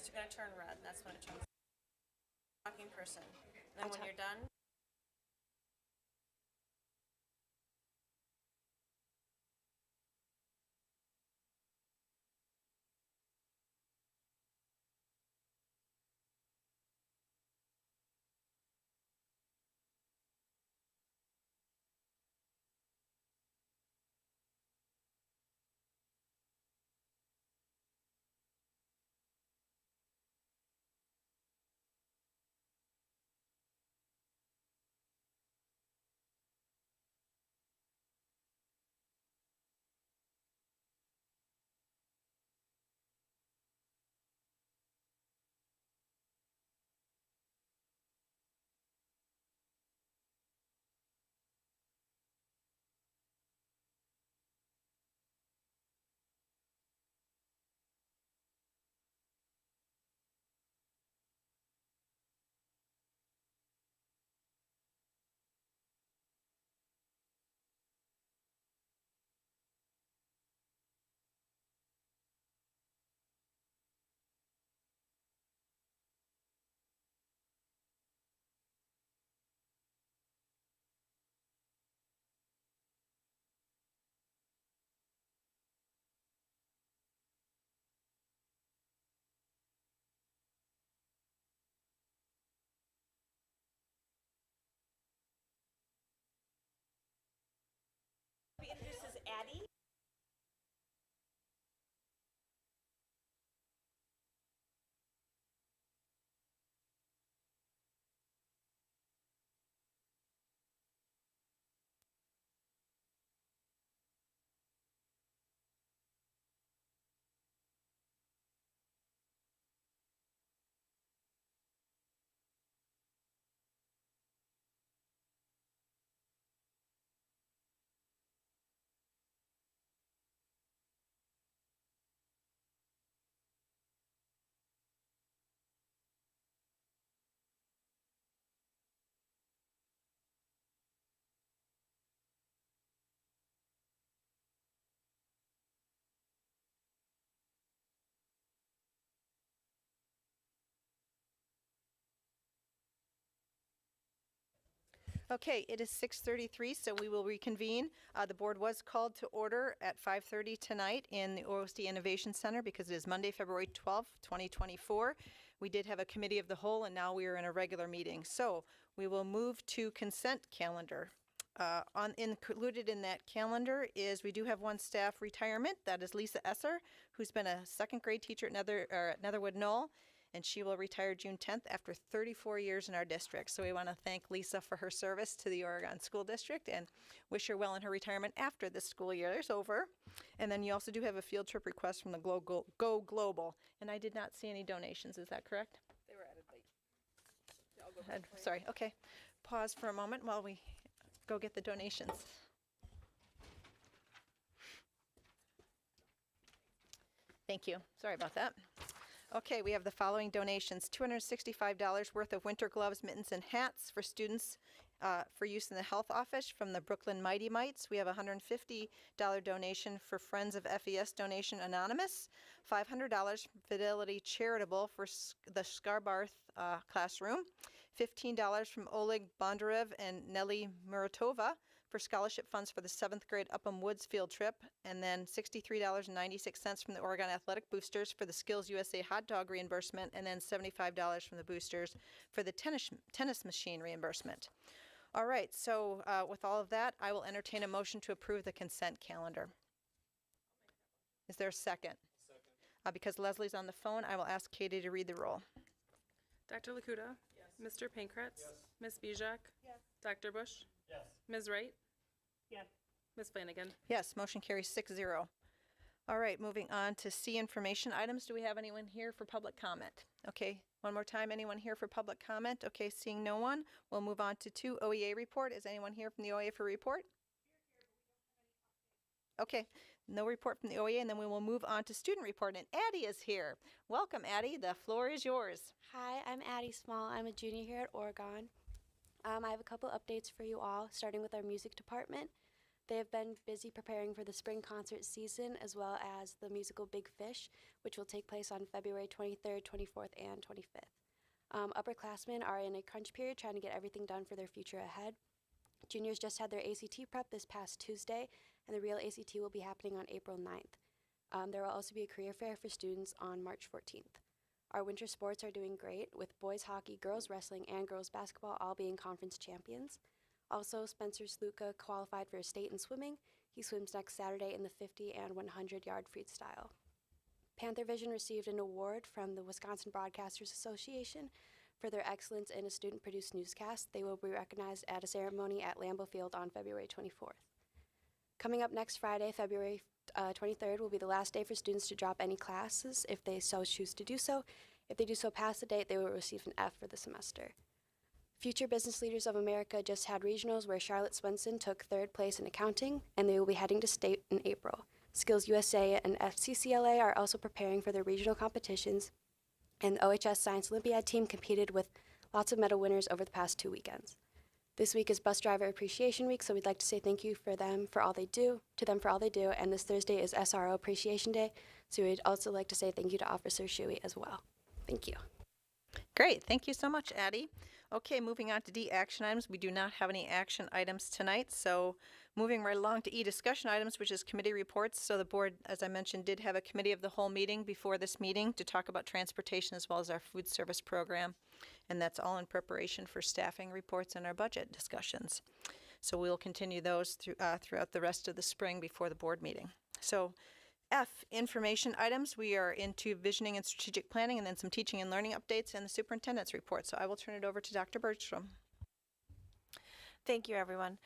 It's going to turn red, and that's when it turns talking person. And then when you're done, introduces Addie. Okay, it is 6:33, so we will reconvene. The board was called to order at 5:30 tonight in the OSD Innovation Center because it is Monday, February 12th, 2024. We did have a committee of the whole, and now we are in a regular meeting. So we will move to consent calendar. Included in that calendar is we do have one staff retirement. That is Lisa Esser, who's been a second grade teacher at Netherwood Knoll, and she will retire June 10th after 34 years in our district. So we want to thank Lisa for her service to the Oregon School District and wish her well in her retirement after this school year is over. And then you also do have a field trip request from the Go Global, and I did not see any donations. Is that correct? They were added late. Yeah, I'll go back for you. Sorry. Okay. Pause for a moment while we go get the donations. Thank you. Sorry about that. Okay, we have the following donations. $265 worth of winter gloves, mittens, and hats for students for use in the health office from the Brooklyn Mighty Mites. We have a $150 donation for Friends of FES Donation Anonymous. $500 from Fidelity Charitable for the Skarbarth classroom. $15 from Oleg Bondarev and Nelly Muratova for scholarship funds for the 7th grade Upham Woods field trip, and then $63.96 from the Oregon Athletic Boosters for the Skills USA hot dog reimbursement, and then $75 from the Boosters for the tennis machine reimbursement. All right, so with all of that, I will entertain a motion to approve the consent calendar. Is there a second? Second. Because Leslie's on the phone, I will ask Katie to read the roll. Dr. Lakuta? Yes. Mr. Pankratz? Yes. Ms. Bijak? Yes. Dr. Bush? Yes. Ms. Wright? Yes. Ms. Flanagan? Yes, motion carries 6-0. All right, moving on to C, information items. Do we have anyone here for public comment? Okay, one more time, anyone here for public comment? Okay, seeing no one, we'll move on to 2, OEA report. Is anyone here from the OEA for report? Okay, no report from the OEA, and then we will move on to student report, and Addie is here. Welcome, Addie. The floor is yours. Hi, I'm Addie Small. I'm a junior here at Oregon. I have a couple updates for you all, starting with our music department. They have been busy preparing for the spring concert season as well as the musical Big Fish, which will take place on February 23rd, 24th, and 25th. Upperclassmen are in a crunch period trying to get everything done for their future ahead. Juniors just had their ACT prep this past Tuesday, and the real ACT will be happening on April 9th. There will also be a career fair for students on March 14th. Our winter sports are doing great, with boys hockey, girls wrestling, and girls basketball all being conference champions. Also, Spencer Sluka qualified for a state in swimming. He swims next Saturday in the 50 and 100-yard freestyle. Panther Vision received an award from the Wisconsin Broadcasters Association for their excellence in a student-produced newscast. They will be recognized at a ceremony at Lambeau Field on February 24th. Coming up next Friday, February 23rd, will be the last day for students to drop any classes if they so choose to do so. If they do so past the date, they will receive an F for the semester. Future Business Leaders of America just had regionals where Charlotte Swenson took 3rd place in accounting, and they will be heading to state in April. Skills USA and FCCLA are also preparing for their regional competitions, and the OHS Science Olympiad team competed with lots of medal winners over the past 2 weekends. This week is Bus Driver Appreciation Week, so we'd like to say thank you to them for all they do, and this Thursday is SRO Appreciation Day, so we'd also like to say thank you to Officer Shuey as well. Thank you. Great. Thank you so much, Addie. Okay, moving on to D, action items. We do not have any action items tonight, so moving right along to E, discussion items, which is committee reports. So the board, as I mentioned, did have a committee of the whole meeting before this meeting to talk about transportation as well as our food service program, and that's all in preparation for staffing reports and our budget discussions. So we'll continue those throughout the rest of the spring before the board meeting. So F, information items. We are into visioning and strategic planning, and then some teaching and learning updates and the superintendent's report. So I will turn it over to Dr. Bergstrom. Thank you, everyone.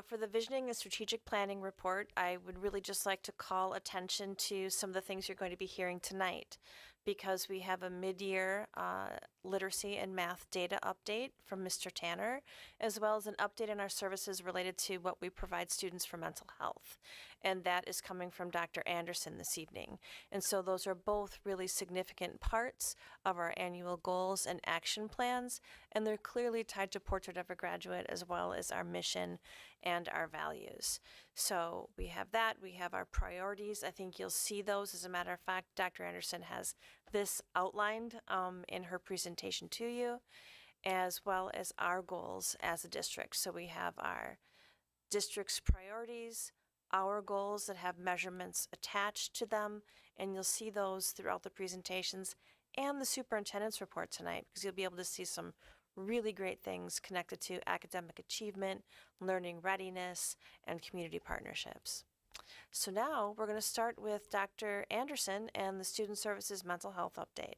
For the Visioning and Strategic Planning report, I would really just like to call attention to some of the things you're going to be hearing tonight, because we have a mid-year literacy and math data update from Mr. Tanner, as well as an update on our services related to what we provide students for mental health. And that is coming from Dr. Anderson this evening. And so those are both really significant parts of our annual goals and action plans, and they're clearly tied to Portrait of a Graduate as well as our mission and our values. So we have that. We have our priorities. I think you'll see those. As a matter of fact, Dr. Anderson has this outlined in her presentation to you, as well as our goals as a district. So we have our district's priorities, our goals that have measurements attached to them, and you'll see those throughout the presentations and the superintendent's report tonight, because you'll be able to see some really great things connected to academic achievement, learning readiness, and community partnerships. So now we're going to start with Dr. Anderson and the Student Services Mental Health Update.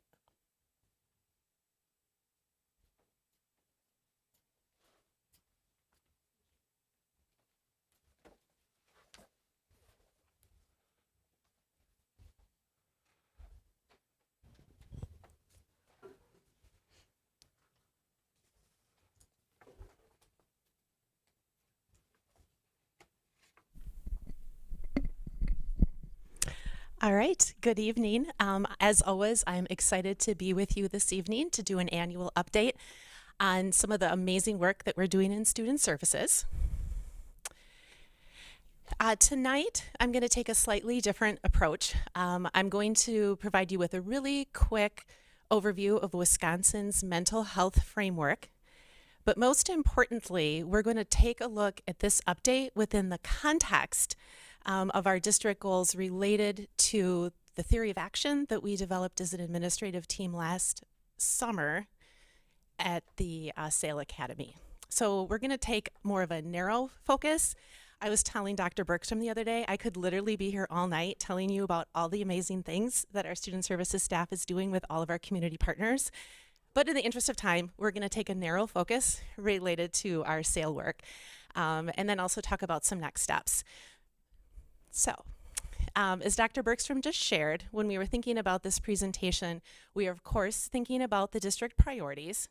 All right, good evening. As always, I'm excited to be with you this evening to do an annual update on some of the amazing work that we're doing in student services. Tonight, I'm going to take a slightly different approach. I'm going to provide you with a really quick overview of Wisconsin's mental health framework. But most importantly, we're going to take a look at this update within the context of our district goals related to the theory of action that we developed as an administrative team last summer at the SAIL Academy. So we're going to take more of a narrow focus. I was telling Dr. Bergstrom the other day, I could literally be here all night telling you about all the amazing things that our student services staff is doing with all of our community partners. But in the interest of time, we're going to take a narrow focus related to our SAIL work, and then also talk about some next steps. So, as Dr. Bergstrom just shared, when we were thinking about this presentation, we are of course thinking about the district priorities,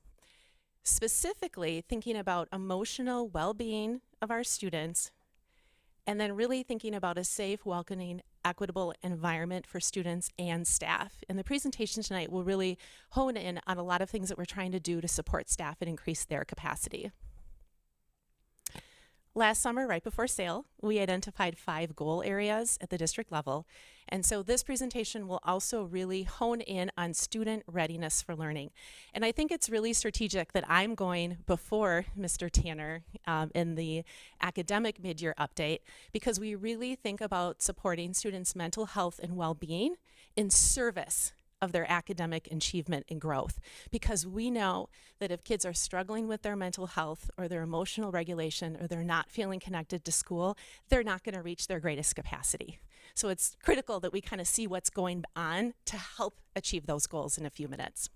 specifically thinking about emotional well-being of our students, and then really thinking about a safe, welcoming, equitable environment for students and staff. And the presentation tonight will really hone in on a lot of things that we're trying to do to support staff and increase their capacity. Last summer, right before sale, we identified 5 goal areas at the district level. And so this presentation will also really hone in on student readiness for learning. And I think it's really strategic that I'm going before Mr. Tanner in the academic mid-year update, because we really think about supporting students' mental health and well-being in service of their academic achievement and growth, because we know that if kids are struggling with their mental health or their emotional regulation, or they're not feeling connected to school, they're not going to reach their greatest capacity. So it's critical that we kind of see what's going on to help achieve those goals in a few minutes.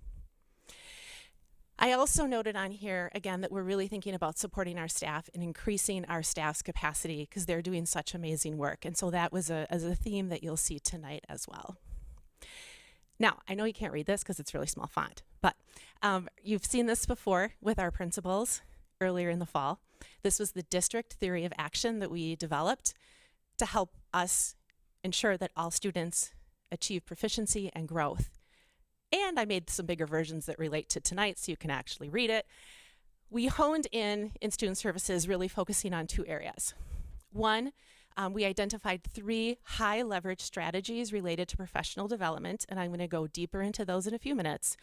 I also noted on here, again, that we're really thinking about supporting our staff and increasing our staff's capacity, because they're doing such amazing work. And so that was a theme that you'll see tonight as well. Now, I know you can't read this because it's really small font, but you've seen this before with our principals earlier in the fall. This was the district theory of action that we developed to help us ensure that all students achieve proficiency and growth. And I made some bigger versions that relate to tonight so you can actually read it. We honed in student services, really focusing on 2 areas. One, we identified 3 high leverage strategies related to professional development, and I'm going to go deeper into those in a few minutes.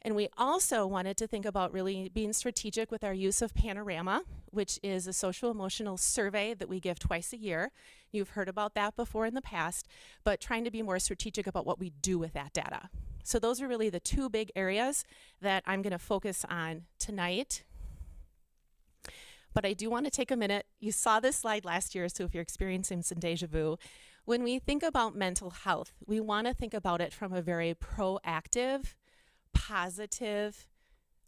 And we also wanted to think about really being strategic with our use of Panorama, which is a social emotional survey that we give twice a year. You've heard about that before in the past, but trying to be more strategic about what we do with that data. So those are really the 2 big areas that I'm going to focus on tonight. But I do want to take a minute. You saw this slide last year, so if you're experiencing some deja vu, when we think about mental health, we want to think about it from a very proactive, positive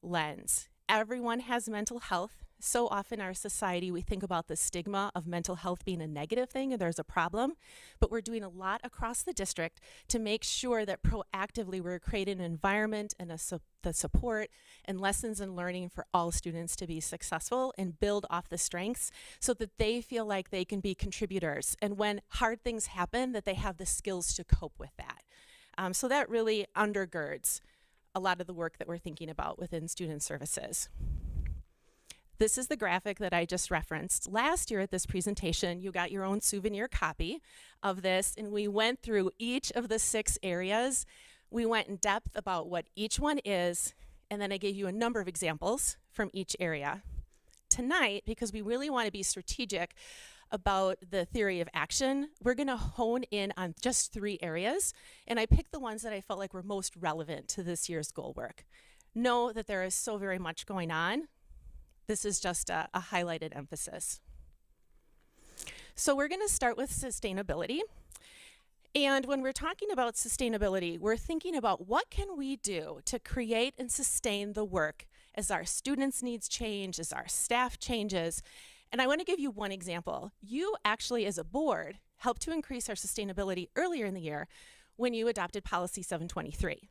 lens. Everyone has mental health. So often in our society, we think about the stigma of mental health being a negative thing and there's a problem, but we're doing a lot across the district to make sure that proactively we're creating an environment and the support and lessons and learning for all students to be successful and build off the strengths so that they feel like they can be contributors. And when hard things happen, that they have the skills to cope with that. So that really undergirds a lot of the work that we're thinking about within student services. This is the graphic that I just referenced. Last year at this presentation, you got your own souvenir copy of this, and we went through each of the 6 areas. We went in depth about what each one is, and then I gave you a number of examples from each area. Tonight, because we really want to be strategic about the theory of action, we're going to hone in on just 3 areas, and I picked the ones that I felt like were most relevant to this year's goal work. Know that there is so very much going on. This is just a highlighted emphasis. So we're going to start with sustainability. And when we're talking about sustainability, we're thinking about what can we do to create and sustain the work as our students' needs change, as our staff changes. And I want to give you one example. You actually, as a board, helped to increase our sustainability earlier in the year when you adopted Policy 723.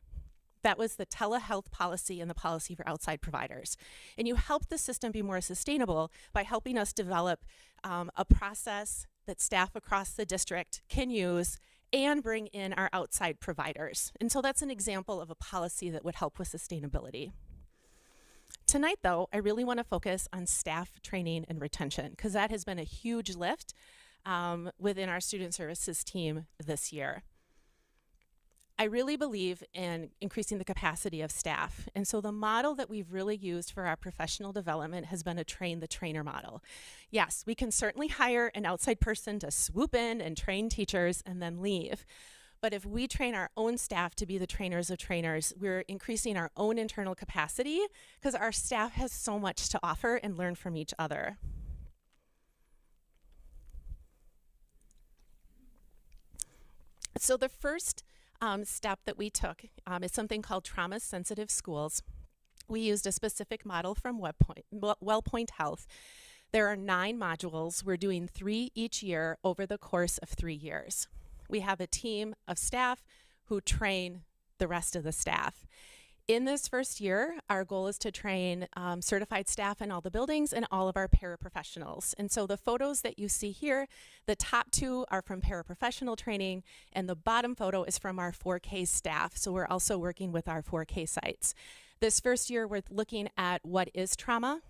That was the telehealth policy and the policy for outside providers. And you helped the system be more sustainable by helping us develop a process that staff across the district can use and bring in our outside providers. And so that's an example of a policy that would help with sustainability. Tonight, though, I really want to focus on staff training and retention, because that has been a huge lift within our student services team this year. I really believe in increasing the capacity of staff. And so the model that we've really used for our professional development has been a train the trainer model. Yes, we can certainly hire an outside person to swoop in and train teachers and then leave. But if we train our own staff to be the trainers of trainers, we're increasing our own internal capacity because our staff has so much to offer and learn from each other. So the first step that we took is something called trauma-sensitive schools. We used a specific model from WellPoint Health. There are 9 modules. We're doing 3 each year over the course of 3 years. We have a team of staff who train the rest of the staff. In this first year, our goal is to train certified staff in all the buildings and all of our paraprofessionals. And so the photos that you see here, the top 2 are from paraprofessional training, and the bottom photo is from our 4K staff. So we're also working with our 4K sites. This first year, we're looking at what is trauma,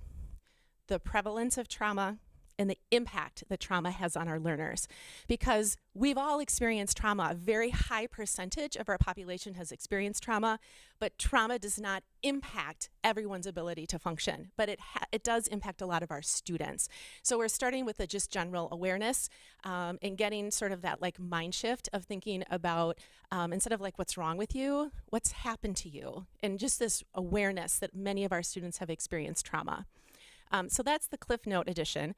the prevalence of trauma, and the impact that trauma has on our learners. Because we've all experienced trauma. A very high percentage of our population has experienced trauma, but trauma does not impact everyone's ability to function, but it does impact a lot of our students. So we're starting with a just general awareness and getting sort of that like mind shift of thinking about instead of like what's wrong with you, what's happened to you, and just this awareness that many of our students have experienced trauma. So that's the Cliff Note edition.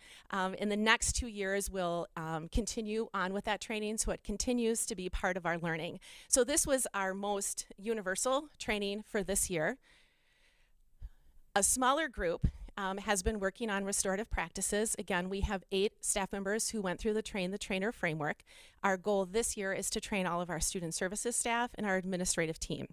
In the next 2 years, we'll continue on with that training, so it continues to be part of our learning. So this was our most universal training for this year. A smaller group has been working on restorative practices. Again, we have 8 staff members who went through the Train the Trainer framework. Our goal this year is to train all of our student services staff and our administrative team.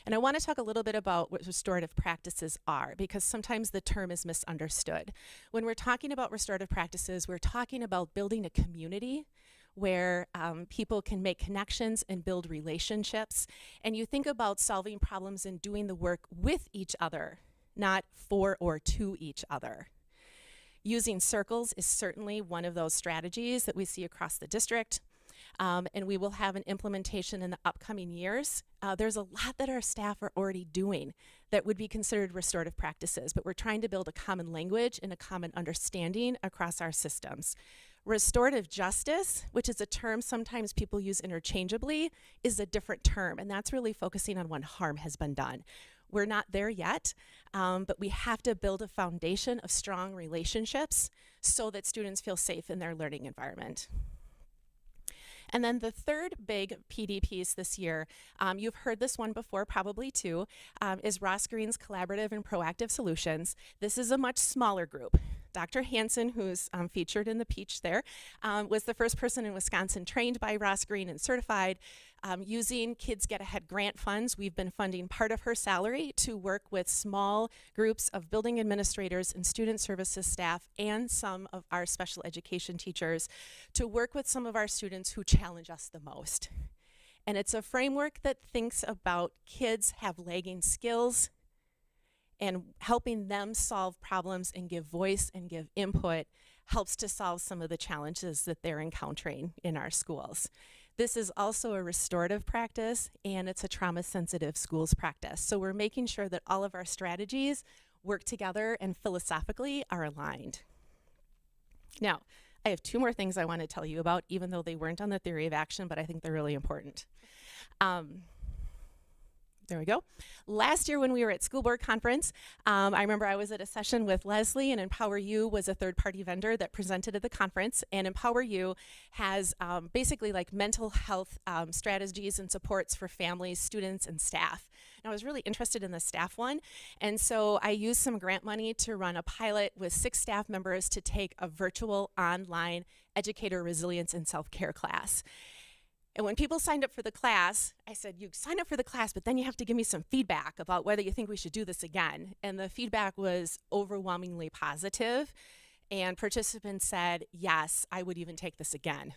And I want to talk a little bit about what restorative practices are, because sometimes the term is misunderstood. When we're talking about restorative practices, we're talking about building a community where people can make connections and build relationships. And you think about solving problems and doing the work with each other, not for or to each other. Using circles is certainly one of those strategies that we see across the district. And we will have an implementation in the upcoming years. There's a lot that our staff are already doing that would be considered restorative practices, but we're trying to build a common language and a common understanding across our systems. Restorative justice, which is a term sometimes people use interchangeably, is a different term, and that's really focusing on when harm has been done. We're not there yet, but we have to build a foundation of strong relationships so that students feel safe in their learning environment. And then the third big PD piece this year, you've heard this one before probably too, is Ross Green's Collaborative and Proactive Solutions. This is a much smaller group. Dr. Hansen, who's featured in the peach there, was the first person in Wisconsin trained by Ross Green and certified. Using Kids Get Ahead grant funds, we've been funding part of her salary to work with small groups of building administrators and student services staff and some of our special education teachers to work with some of our students who challenge us the most. And it's a framework that thinks about kids have lagging skills and helping them solve problems and give voice and give input helps to solve some of the challenges that they're encountering in our schools. This is also a restorative practice, and it's a trauma-sensitive schools practice. So we're making sure that all of our strategies work together and philosophically are aligned. Now, I have 2 more things I want to tell you about, even though they weren't on the theory of action, but I think they're really important. There we go. Last year when we were at school board conference, I remember I was at a session with Leslie, and Empower You was a third-party vendor that presented at the conference. And Empower You has basically like mental health strategies and supports for families, students, and staff. And I was really interested in the staff one. And so I used some grant money to run a pilot with 6 staff members to take a virtual online educator resilience and self-care class. And when people signed up for the class, I said, you sign up for the class, but then you have to give me some feedback about whether you think we should do this again. And the feedback was overwhelmingly positive. And participants said, yes, I would even take this again.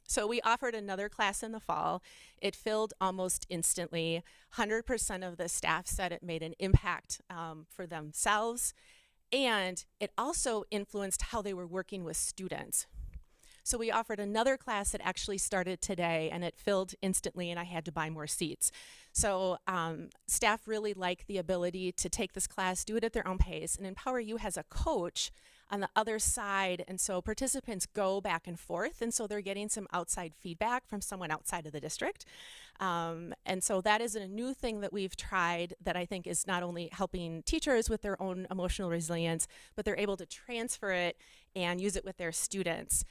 So we offered another class in the fall. It filled almost instantly. 100% of the staff said it made an impact for themselves. And it also influenced how they were working with students. So we offered another class that actually started today, and it filled instantly, and I had to buy more seats. So staff really like the ability to take this class, do it at their own pace, and Empower You has a coach on the other side, and so participants go back and forth, and so they're getting some outside feedback from someone outside of the district. And so that is a new thing that we've tried that I think is not only helping teachers with their own emotional resilience, but they're able to transfer it and use it with their students.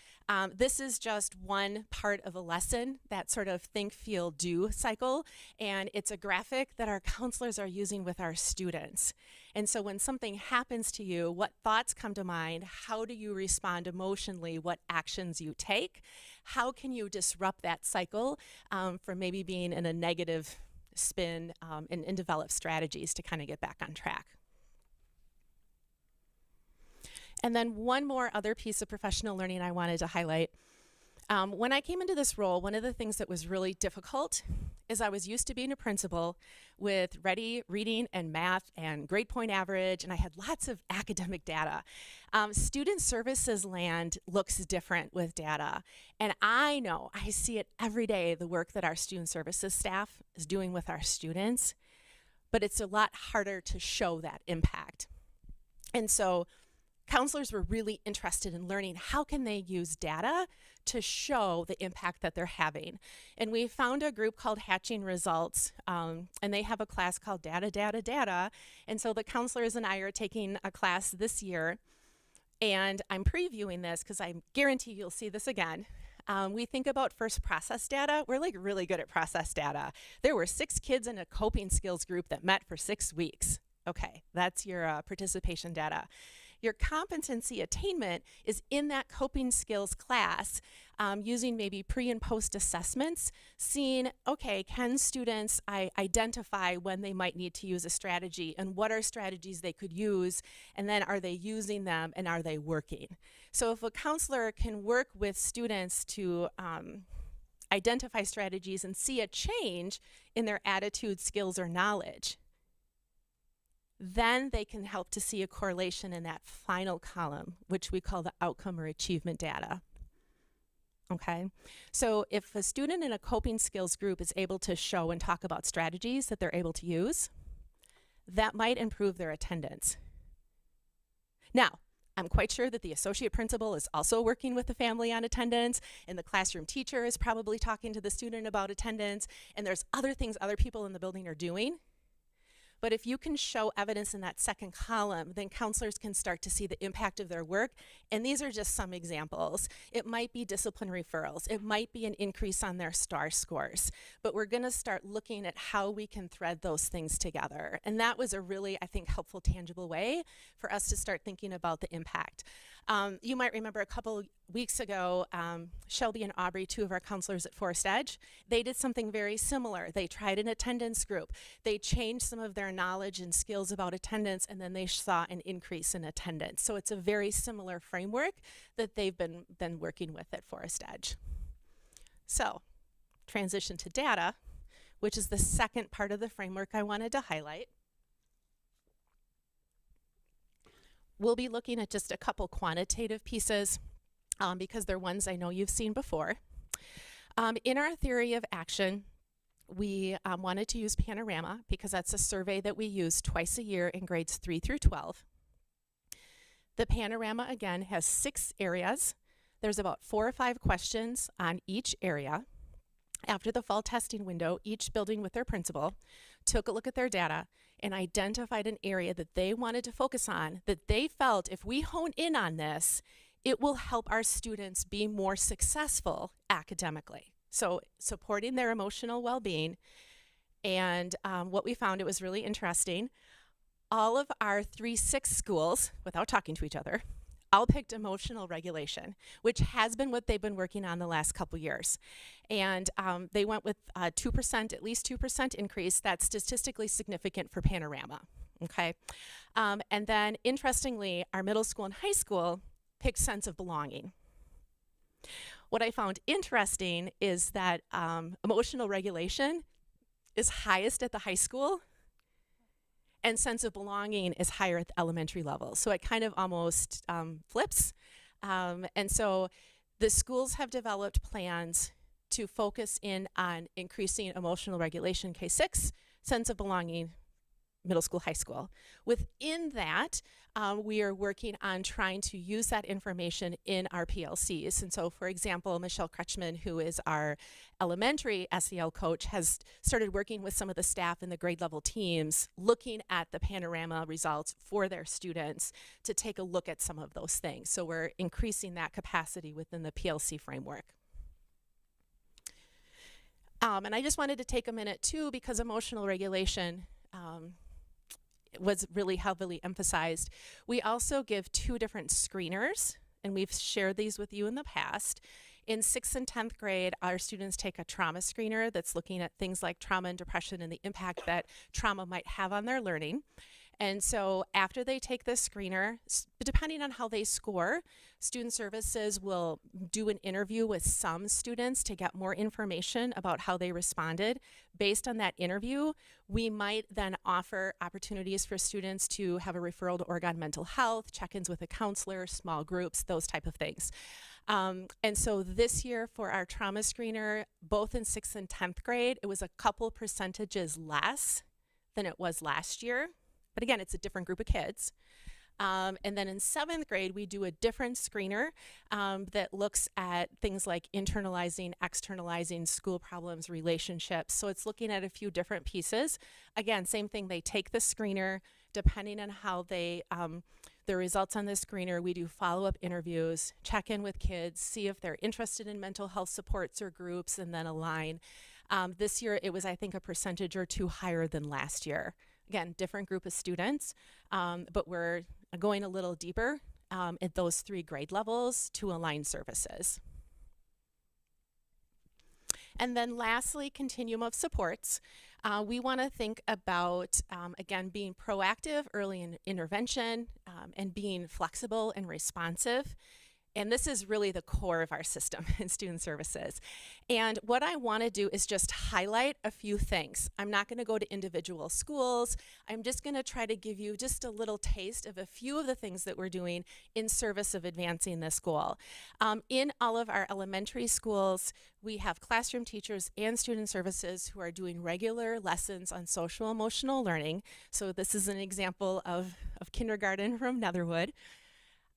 This is just one part of a lesson, that sort of think, feel, do cycle, and it's a graphic that our counselors are using with our students. And so when something happens to you, what thoughts come to mind? How do you respond emotionally? What actions you take? How can you disrupt that cycle from maybe being in a negative spin and develop strategies to kind of get back on track? And then one more other piece of professional learning I wanted to highlight. When I came into this role, one of the things that was really difficult is I was used to being a principal with ready reading and math and grade point average, and I had lots of academic data. Student services land looks different with data, and I know, I see it every day, the work that our student services staff is doing with our students, but it's a lot harder to show that impact. And so counselors were really interested in learning how can they use data to show the impact that they're having. And we found a group called Hatching Results, and they have a class called Data, Data, Data. And so the counselors and I are taking a class this year, and I'm previewing this because I guarantee you'll see this again. We think about first process data. We're like really good at process data. There were 6 kids in a coping skills group that met for 6 weeks. Okay, that's your participation data. Your competency attainment is in that coping skills class, using maybe pre and post assessments, seeing, okay, can students identify when they might need to use a strategy and what are strategies they could use, and then are they using them and are they working? So if a counselor can work with students to identify strategies and see a change in their attitude, skills, or knowledge, then they can help to see a correlation in that final column, which we call the outcome or achievement data. Okay, so if a student in a coping skills group is able to show and talk about strategies that they're able to use, that might improve their attendance. Now, I'm quite sure that the associate principal is also working with the family on attendance, and the classroom teacher is probably talking to the student about attendance, and there's other things other people in the building are doing. But if you can show evidence in that second column, then counselors can start to see the impact of their work. And these are just some examples. It might be discipline referrals. It might be an increase on their STAR scores. But we're going to start looking at how we can thread those things together. And that was a really, I think, helpful, tangible way for us to start thinking about the impact. You might remember a couple weeks ago, Shelby and Aubrey, 2 of our counselors at Forest Edge, they did something very similar. They tried an attendance group. They changed some of their knowledge and skills about attendance, and then they saw an increase in attendance. So it's a very similar framework that they've been working with at Forest Edge. So transition to data, which is the second part of the framework I wanted to highlight. We'll be looking at just a couple quantitative pieces because they're ones I know you've seen before. In our theory of action, we wanted to use Panorama because that's a survey that we use twice a year in grades 3 through 12. The Panorama, again, has 6 areas. There's about 4 or 5 questions on each area. After the fall testing window, each building with their principal took a look at their data and identified an area that they wanted to focus on, that they felt if we hone in on this, it will help our students be more successful academically. So supporting their emotional well-being. And what we found, it was really interesting. All of our 3-6 schools, without talking to each other, all picked emotional regulation, which has been what they've been working on the last couple years. And they went with 2%, at least 2% increase. That's statistically significant for Panorama, okay? And then, interestingly, our middle school and high school picked sense of belonging. What I found interesting is that emotional regulation is highest at the high school, and sense of belonging is higher at the elementary level. So it kind of almost flips. And so the schools have developed plans to focus in on increasing emotional regulation, K-6, sense of belonging, middle school, high school. Within that, we are working on trying to use that information in our PLCs. And so, for example, Michelle Kretschmann, who is our elementary SEL coach, has started working with some of the staff in the grade level teams, looking at the Panorama results for their students to take a look at some of those things. So we're increasing that capacity within the PLC framework. And I just wanted to take a minute too, because emotional regulation was really heavily emphasized. We also give 2 different screeners, and we've shared these with you in the past. In 6th and 10th grade, our students take a trauma screener that's looking at things like trauma and depression and the impact that trauma might have on their learning. And so after they take this screener, depending on how they score, Student Services will do an interview with some students to get more information about how they responded. Based on that interview, we might then offer opportunities for students to have a referral to Oregon Mental Health, check-ins with a counselor, small groups, those type of things. And so this year for our trauma screener, both in 6th and 10th grade, it was a couple percentages less than it was last year. But again, it's a different group of kids. And then in 7th grade, we do a different screener that looks at things like internalizing, externalizing school problems, relationships. So it's looking at a few different pieces. Again, same thing, they take the screener, depending on how they, the results on the screener, we do follow-up interviews, check in with kids, see if they're interested in mental health supports or groups, and then align. This year, it was, I think, a percentage or two higher than last year. Again, different group of students, but we're going a little deeper at those 3 grade levels to align services. And then lastly, continuum of supports. We want to think about, again, being proactive, early in intervention, and being flexible and responsive. And this is really the core of our system in Student Services. And what I want to do is just highlight a few things. I'm not going to go to individual schools. I'm just going to try to give you just a little taste of a few of the things that we're doing in service of advancing this goal. In all of our elementary schools, we have classroom teachers and Student Services who are doing regular lessons on social emotional learning. So this is an example of kindergarten from Netherwood.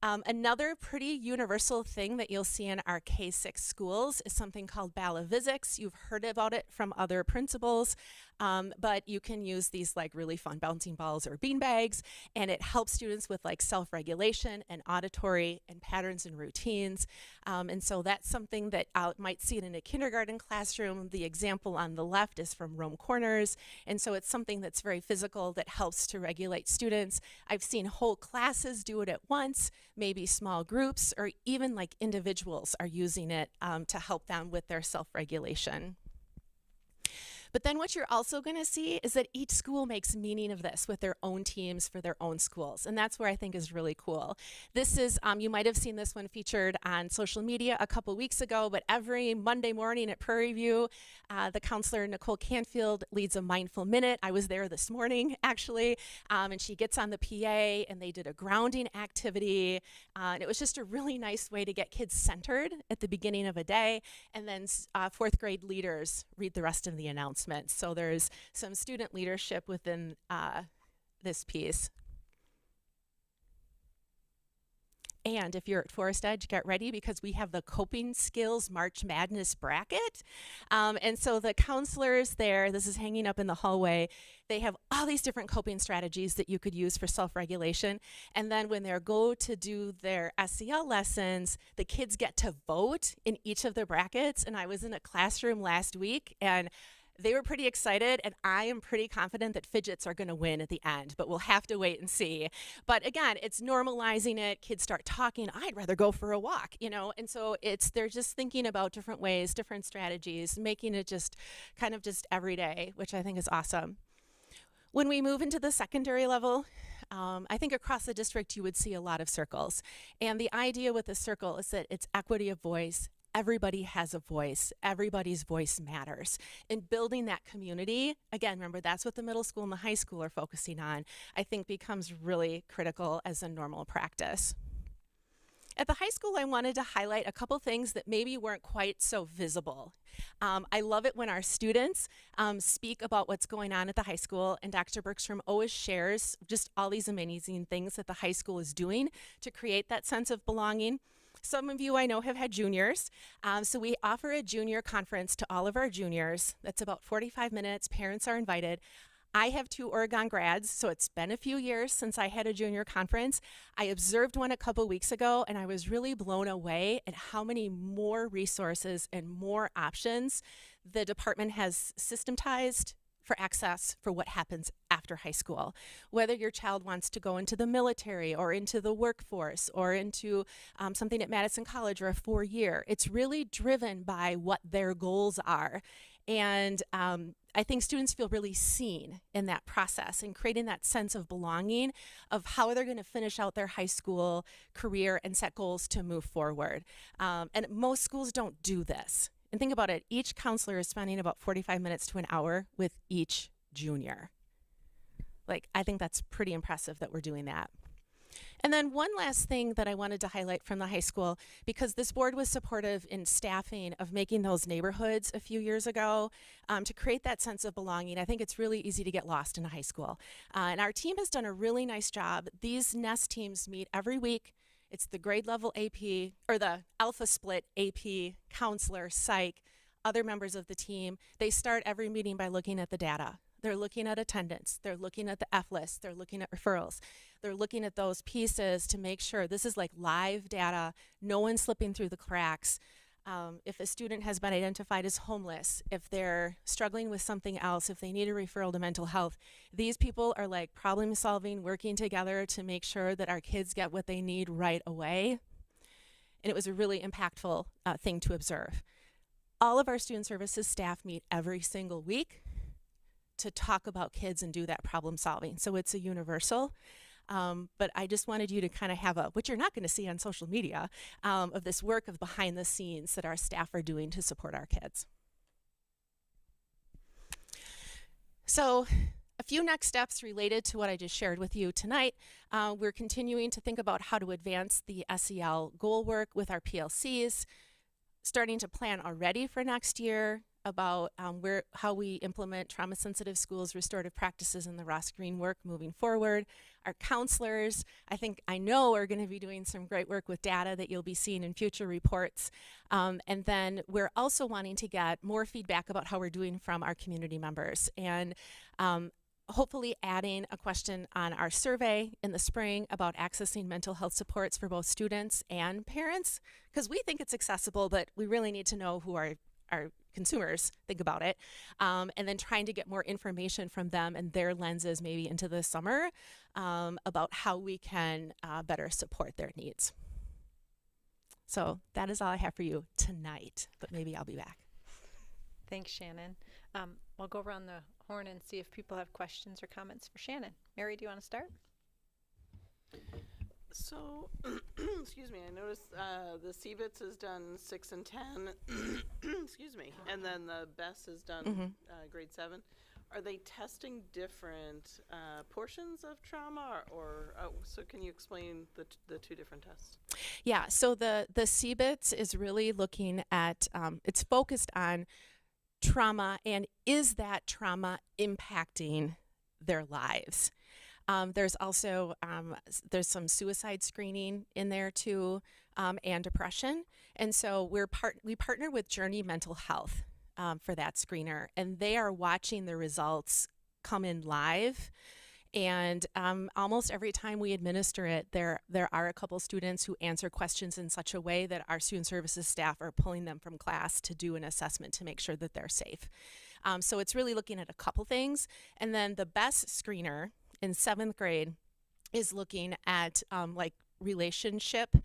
Another pretty universal thing that you'll see in our K-6 schools is something called Balavizics. You've heard about it from other principals, but you can use these like really fun bouncing balls or bean bags, and it helps students with like self-regulation and auditory and patterns and routines. And so that's something that I might see it in a kindergarten classroom. The example on the left is from Rome Corners, and so it's something that's very physical that helps to regulate students. I've seen whole classes do it at once. Maybe small groups or even like individuals are using it to help them with their self-regulation. But then what you're also going to see is that each school makes meaning of this with their own teams for their own schools. And that's where I think is really cool. This is, you might have seen this one featured on social media a couple weeks ago, but every Monday morning at Prairie View, the counselor Nicole Canfield leads a mindful minute. I was there this morning, actually, and she gets on the PA and they did a grounding activity. And it was just a really nice way to get kids centered at the beginning of a day. And then 4th grade leaders read the rest of the announcements. So there's some student leadership within this piece. And if you're at Forest Edge, get ready because we have the Coping Skills March Madness bracket. And so the counselors there, this is hanging up in the hallway, they have all these different coping strategies that you could use for self-regulation. And then when they go to do their SEL lessons, the kids get to vote in each of the brackets. And I was in a classroom last week and they were pretty excited, and I am pretty confident that fidgets are going to win at the end, but we'll have to wait and see. But again, it's normalizing it. Kids start talking, I'd rather go for a walk, you know, and so they're just thinking about different ways, different strategies, making it just kind of just every day, which I think is awesome. When we move into the secondary level, I think across the district you would see a lot of circles. And the idea with the circle is that it's equity of voice. Everybody has a voice. Everybody's voice matters. And building that community, again, remember that's what the middle school and the high school are focusing on, I think becomes really critical as a normal practice. At the high school, I wanted to highlight a couple things that maybe weren't quite so visible. I love it when our students speak about what's going on at the high school, and Dr. Bergstrom always shares just all these amazing things that the high school is doing to create that sense of belonging. Some of you I know have had juniors, so we offer a junior conference to all of our juniors. That's about 45 minutes. Parents are invited. I have 2 Oregon grads, so it's been a few years since I had a junior conference. I observed one a couple weeks ago, and I was really blown away at how many more resources and more options the department has systematized, for access for what happens after high school. Whether your child wants to go into the military or into the workforce or into something at Madison College or a 4-year, it's really driven by what their goals are. And I think students feel really seen in that process and creating that sense of belonging of how they're going to finish out their high school career and set goals to move forward. And most schools don't do this. And think about it, each counselor is spending about 45 minutes to an hour with each junior. Like, I think that's pretty impressive that we're doing that. And then one last thing that I wanted to highlight from the high school, because this board was supportive in staffing of making those neighborhoods a few years ago to create that sense of belonging. I think it's really easy to get lost in a high school. And our team has done a really nice job. These NEST teams meet every week. It's the grade level AP, or the alpha split AP, counselor, psych, other members of the team. They start every meeting by looking at the data. They're looking at attendance. They're looking at the F list. They're looking at referrals. They're looking at those pieces to make sure this is like live data, no one slipping through the cracks. If a student has been identified as homeless, if they're struggling with something else, if they need a referral to mental health, these people are like problem solving, working together to make sure that our kids get what they need right away. And it was a really impactful thing to observe. All of our student services staff meet every single week to talk about kids and do that problem solving. So it's a universal. But I just wanted you to kind of have what you're not going to see on social media, of this work of behind the scenes that our staff are doing to support our kids. So a few next steps related to what I just shared with you tonight. We're continuing to think about how to advance the SEL goal work with our PLCs, starting to plan already for next year about how we implement trauma-sensitive schools, restorative practices, and the Ross Green work moving forward. Our counselors, I know are going to be doing some great work with data that you'll be seeing in future reports. And then we're also wanting to get more feedback about how we're doing from our community members. And hopefully adding a question on our survey in the spring about accessing mental health supports for both students and parents, because we think it's accessible, but we really need to know who our consumers think about it, and then trying to get more information from them and their lenses maybe into the summer about how we can better support their needs. So that is all I have for you tonight, but maybe I'll be back. Thanks, Shannon. I'll go around the horn and see if people have questions or comments for Shannon. Mary, do you want to start? So, excuse me, I noticed the CBITS has done 6 and 10, excuse me, and then the BESS has done grade 7. Are they testing different portions of trauma, or so can you explain the two different tests? Yeah, so the CBITS is really looking at, it's focused on trauma and is that trauma impacting their lives? There's also there's some suicide screening in there too, and depression. And so we partner with Journey Mental Health for that screener, and they are watching the results come in live. And almost every time we administer it, there are a couple students who answer questions in such a way that our student services staff are pulling them from class to do an assessment to make sure that they're safe. So it's really looking at a couple things. And then the BESS screener in 7th grade is looking at like relationship,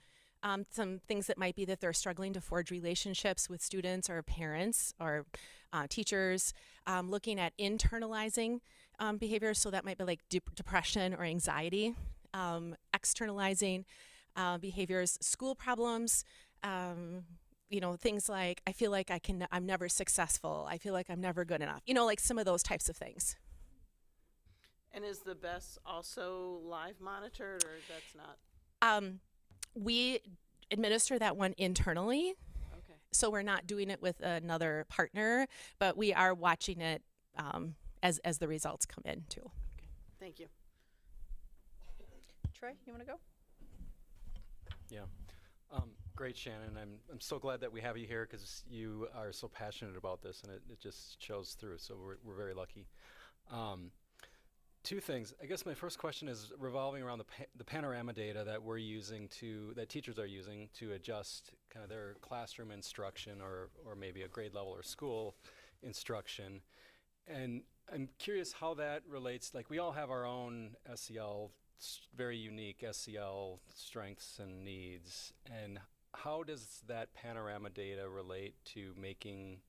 some things that might be that they're struggling to forge relationships with students or parents or teachers, looking at internalizing behaviors. So that might be like depression or anxiety, externalizing behaviors, school problems, things like, I feel like I'm never successful. I feel like I'm never good enough. Like some of those types of things. And is the BESS also live monitored, or that's not? We administer that one internally. Okay. So we're not doing it with another partner, but we are watching it as the results come in too. Okay. Thank you. Troy, you want to go? Yeah. Great, Shannon. I'm so glad that we have you here because you are so passionate about this, and it just shows through. So we're very lucky. Two things. I guess my first question is revolving around the panorama data that we're using that teachers are using to adjust kind of their classroom instruction or maybe a grade level or school instruction. And I'm curious how that relates. Like, we all have our own SEL, very unique SEL strengths and needs. And how does that panorama data relate to making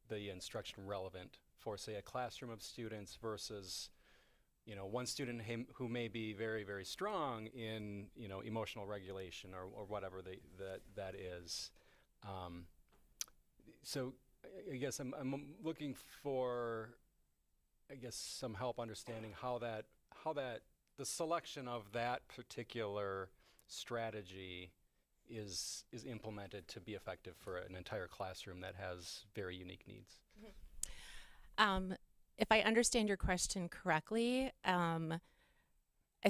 the instruction relevant for, say, a classroom of students versus, you know, one student who may be very, very strong in, you know, emotional regulation or whatever that is. So I guess I'm looking for, I guess, some help understanding how that the selection of that particular strategy is implemented to be effective for an entire classroom that has very unique needs. If I understand your question correctly, I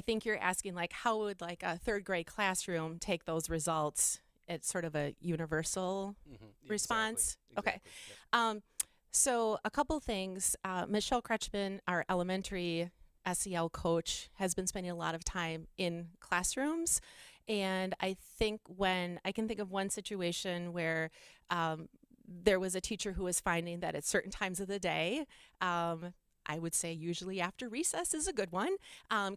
think you're asking, like, how would like a third grade classroom take those results at sort of a universal response? Exactly. Okay. So a couple things. Michelle Kretschmann, our elementary SEL coach, has been spending a lot of time in classrooms. And I think I can think of one situation where there was a teacher who was finding that at certain times of the day, I would say usually after recess is a good one.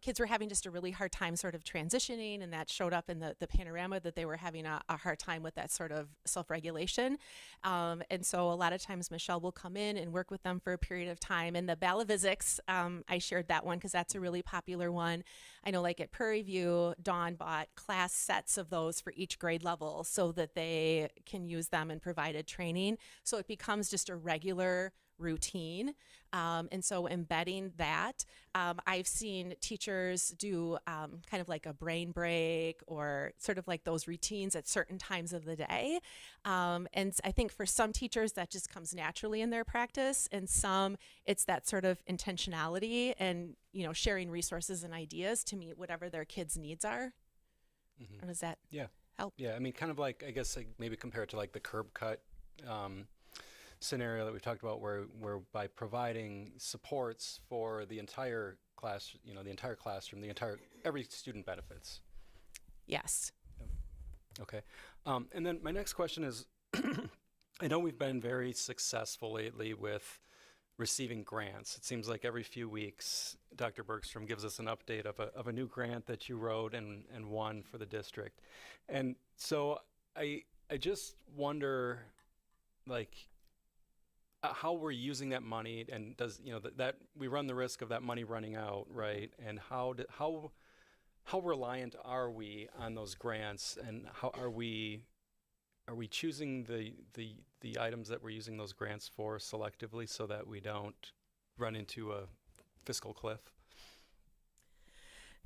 Kids were having just a really hard time sort of transitioning, and that showed up in the panorama that they were having a hard time with that sort of self-regulation. And so a lot of times Michelle will come in and work with them for a period of time. And the Balavizics, I shared that one because that's a really popular one. I know, like at Prairie View, Dawn bought class sets of those for each grade level so that they can use them and provided training. So it becomes just a regular routine. And so embedding that, I've seen teachers do kind of like a brain break or sort of like those routines at certain times of the day. And I think for some teachers that just comes naturally in their practice, and some it's that sort of intentionality and, you know, sharing resources and ideas to meet whatever their kids' needs are. Or does that help? Yeah, I mean, kind of like, I guess, like maybe compare it to like the curb cut scenario that we've talked about, where by providing supports for the entire class, you know, the entire classroom, every student benefits. Yes. Okay. And then my next question is, I know we've been very successful lately with receiving grants. It seems like every few weeks, Dr. Bergstrom gives us an update of a new grant that you wrote and won for the district. And so I just wonder, like, how we're using that money, and does, you know, that we run the risk of that money running out, right? And how reliant are we on those grants, and how are we choosing the items that we're using those grants for selectively so that we don't run into a fiscal cliff?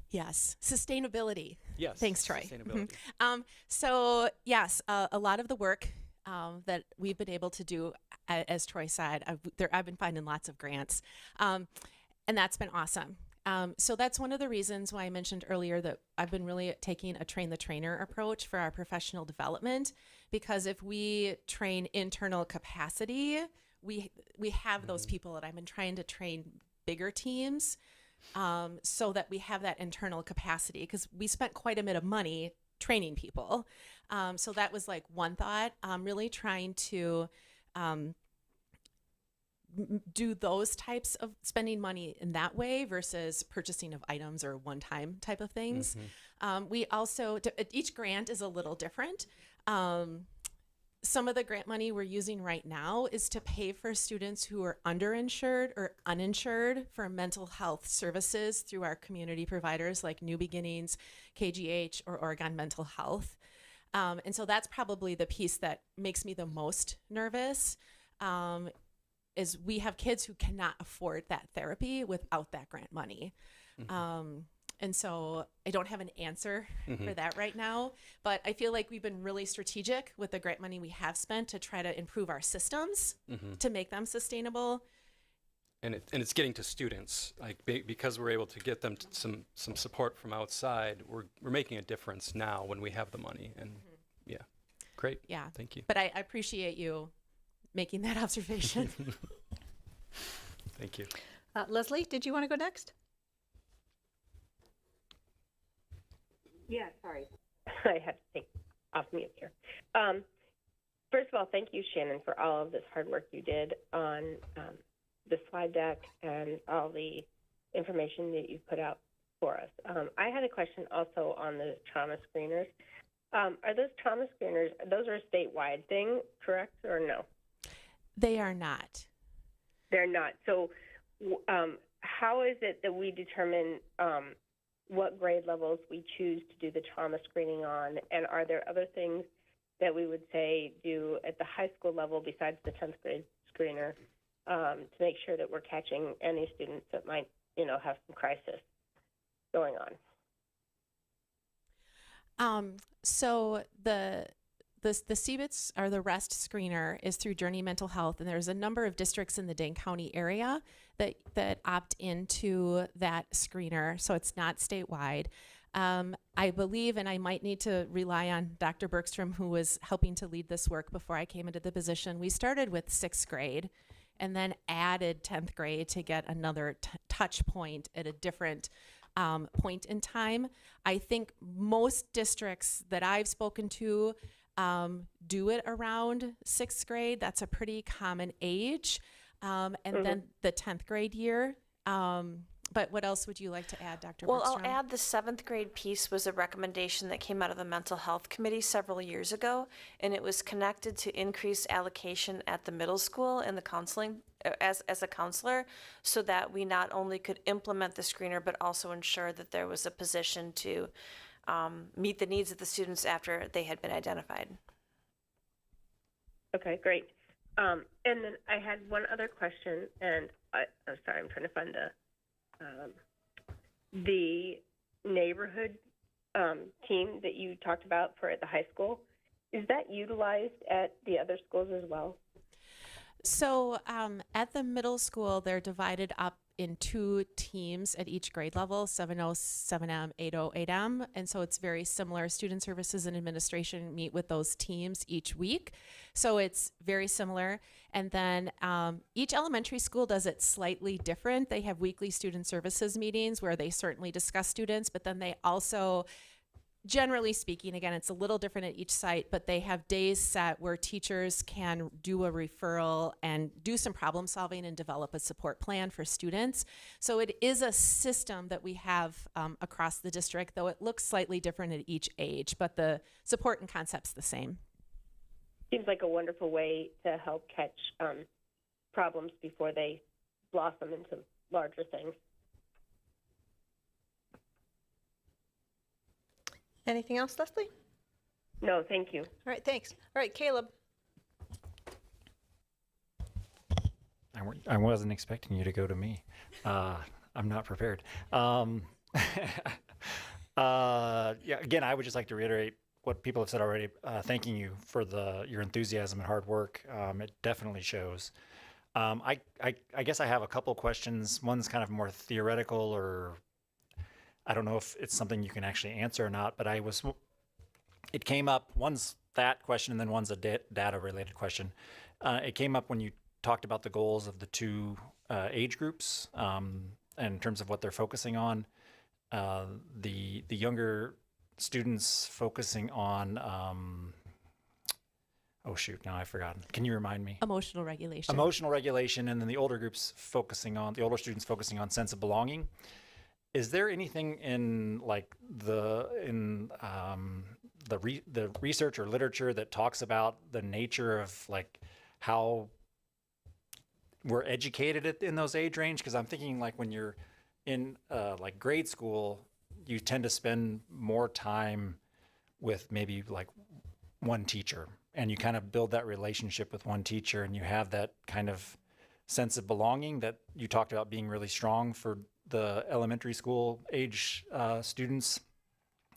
Yes, sustainability. Yes. Thanks, Troy. Sustainability. So yes, a lot of the work that we've been able to do, as Troy said, I've been finding lots of grants, and that's been awesome. So that's one of the reasons why I mentioned earlier that I've been really taking a train the trainer approach for our professional development, because if we train internal capacity, we have those people, and I've been trying to train bigger teams so that we have that internal capacity, because we spent quite a bit of money training people. So that was like one thought, really trying to do those types of spending money in that way versus purchasing of items or one-time type of things. We also, each grant is a little different. Some of the grant money we're using right now is to pay for students who are underinsured or uninsured for mental health services through our community providers like New Beginnings, KGH, or Oregon Mental Health. And so that's probably the piece that makes me the most nervous, is we have kids who cannot afford that therapy without that grant money. And so I don't have an answer for that right now, but I feel like we've been really strategic with the grant money we have spent to try to improve our systems to make them sustainable. And it's getting to students, like, because we're able to get them some support from outside. We're making a difference now when we have the money, and yeah, great. Yeah, thank you. But I appreciate you making that observation. Thank you. Leslie, did you want to go next? Yeah, sorry. I had to take off mute here. First of all, thank you, Shannon, for all of this hard work you did on the slide deck and all the information that you put out for us. I had a question also on the trauma screeners. Are those trauma screeners, those are a statewide thing, correct, or no? They are not. They're not. So how is it that we determine what grade levels we choose to do the trauma screening on? And are there other things that we would say do at the high school level besides the 10th grade screener to make sure that we're catching any students that might, have some crisis going on? So the CBITS, or the REST screener, is through Journey Mental Health, and there's a number of districts in the Dane County area that opt into that screener, so it's not statewide. I believe, and I might need to rely on Dr. Bergstrom, who was helping to lead this work before I came into the position. We started with 6th grade and then added 10th grade to get another touch point at a different point in time. I think most districts that I've spoken to do it around 6th grade. That's a pretty common age. And then the 10th grade year. But what else would you like to add, Dr. Well, Bergstrom? I'll add the 7th grade piece was a recommendation that came out of the Mental Health Committee several years ago, and it was connected to increased allocation at the middle school in the counseling as a counselor, so that we not only could implement the screener, but also ensure that there was a position to meet the needs of the students after they had been identified. Okay, great. And then I had one other question, and I'm sorry, I'm trying to find the neighborhood team that you talked about for at the high school. Is that utilized at the other schools as well? So at the middle school, they're divided up in 2 teams at each grade level, 7O, 7M, 8O, 8M. And so it's very similar. Student services and administration meet with those teams each week. So it's very similar. And then each elementary school does it slightly different. They have weekly student services meetings where they certainly discuss students, but then they also, generally speaking, again, it's a little different at each site, but they have days set where teachers can do a referral and do some problem solving and develop a support plan for students. So it is a system that we have across the district, though it looks slightly different at each age, but the support and concept's the same. Seems like a wonderful way to help catch problems before they blossom into larger things. Anything else, Leslie? No, thank you. All right, thanks. All right, Caleb. I wasn't expecting you to go to me. I'm not prepared. Yeah, again, I would just like to reiterate what people have said already. Thanking you for your enthusiasm and hard work. It definitely shows. I guess I have a couple questions. One's kind of more theoretical, or I don't know if it's something you can actually answer or not, but it came up, one's that question and then one's a data related question. It came up when you talked about the goals of the 2 age groups in terms of what they're focusing on. The younger students focusing on, oh shoot, now I've forgotten. Can you remind me? Emotional regulation. Emotional regulation, and then the older students focusing on sense of belonging. Is there anything in the research or literature that talks about the nature of how we're educated in those age range? Because I'm thinking when you're in grade school, you tend to spend more time with maybe one teacher, and you kind of build that relationship with one teacher, and you have that kind of sense of belonging that you talked about being really strong for the elementary school age students.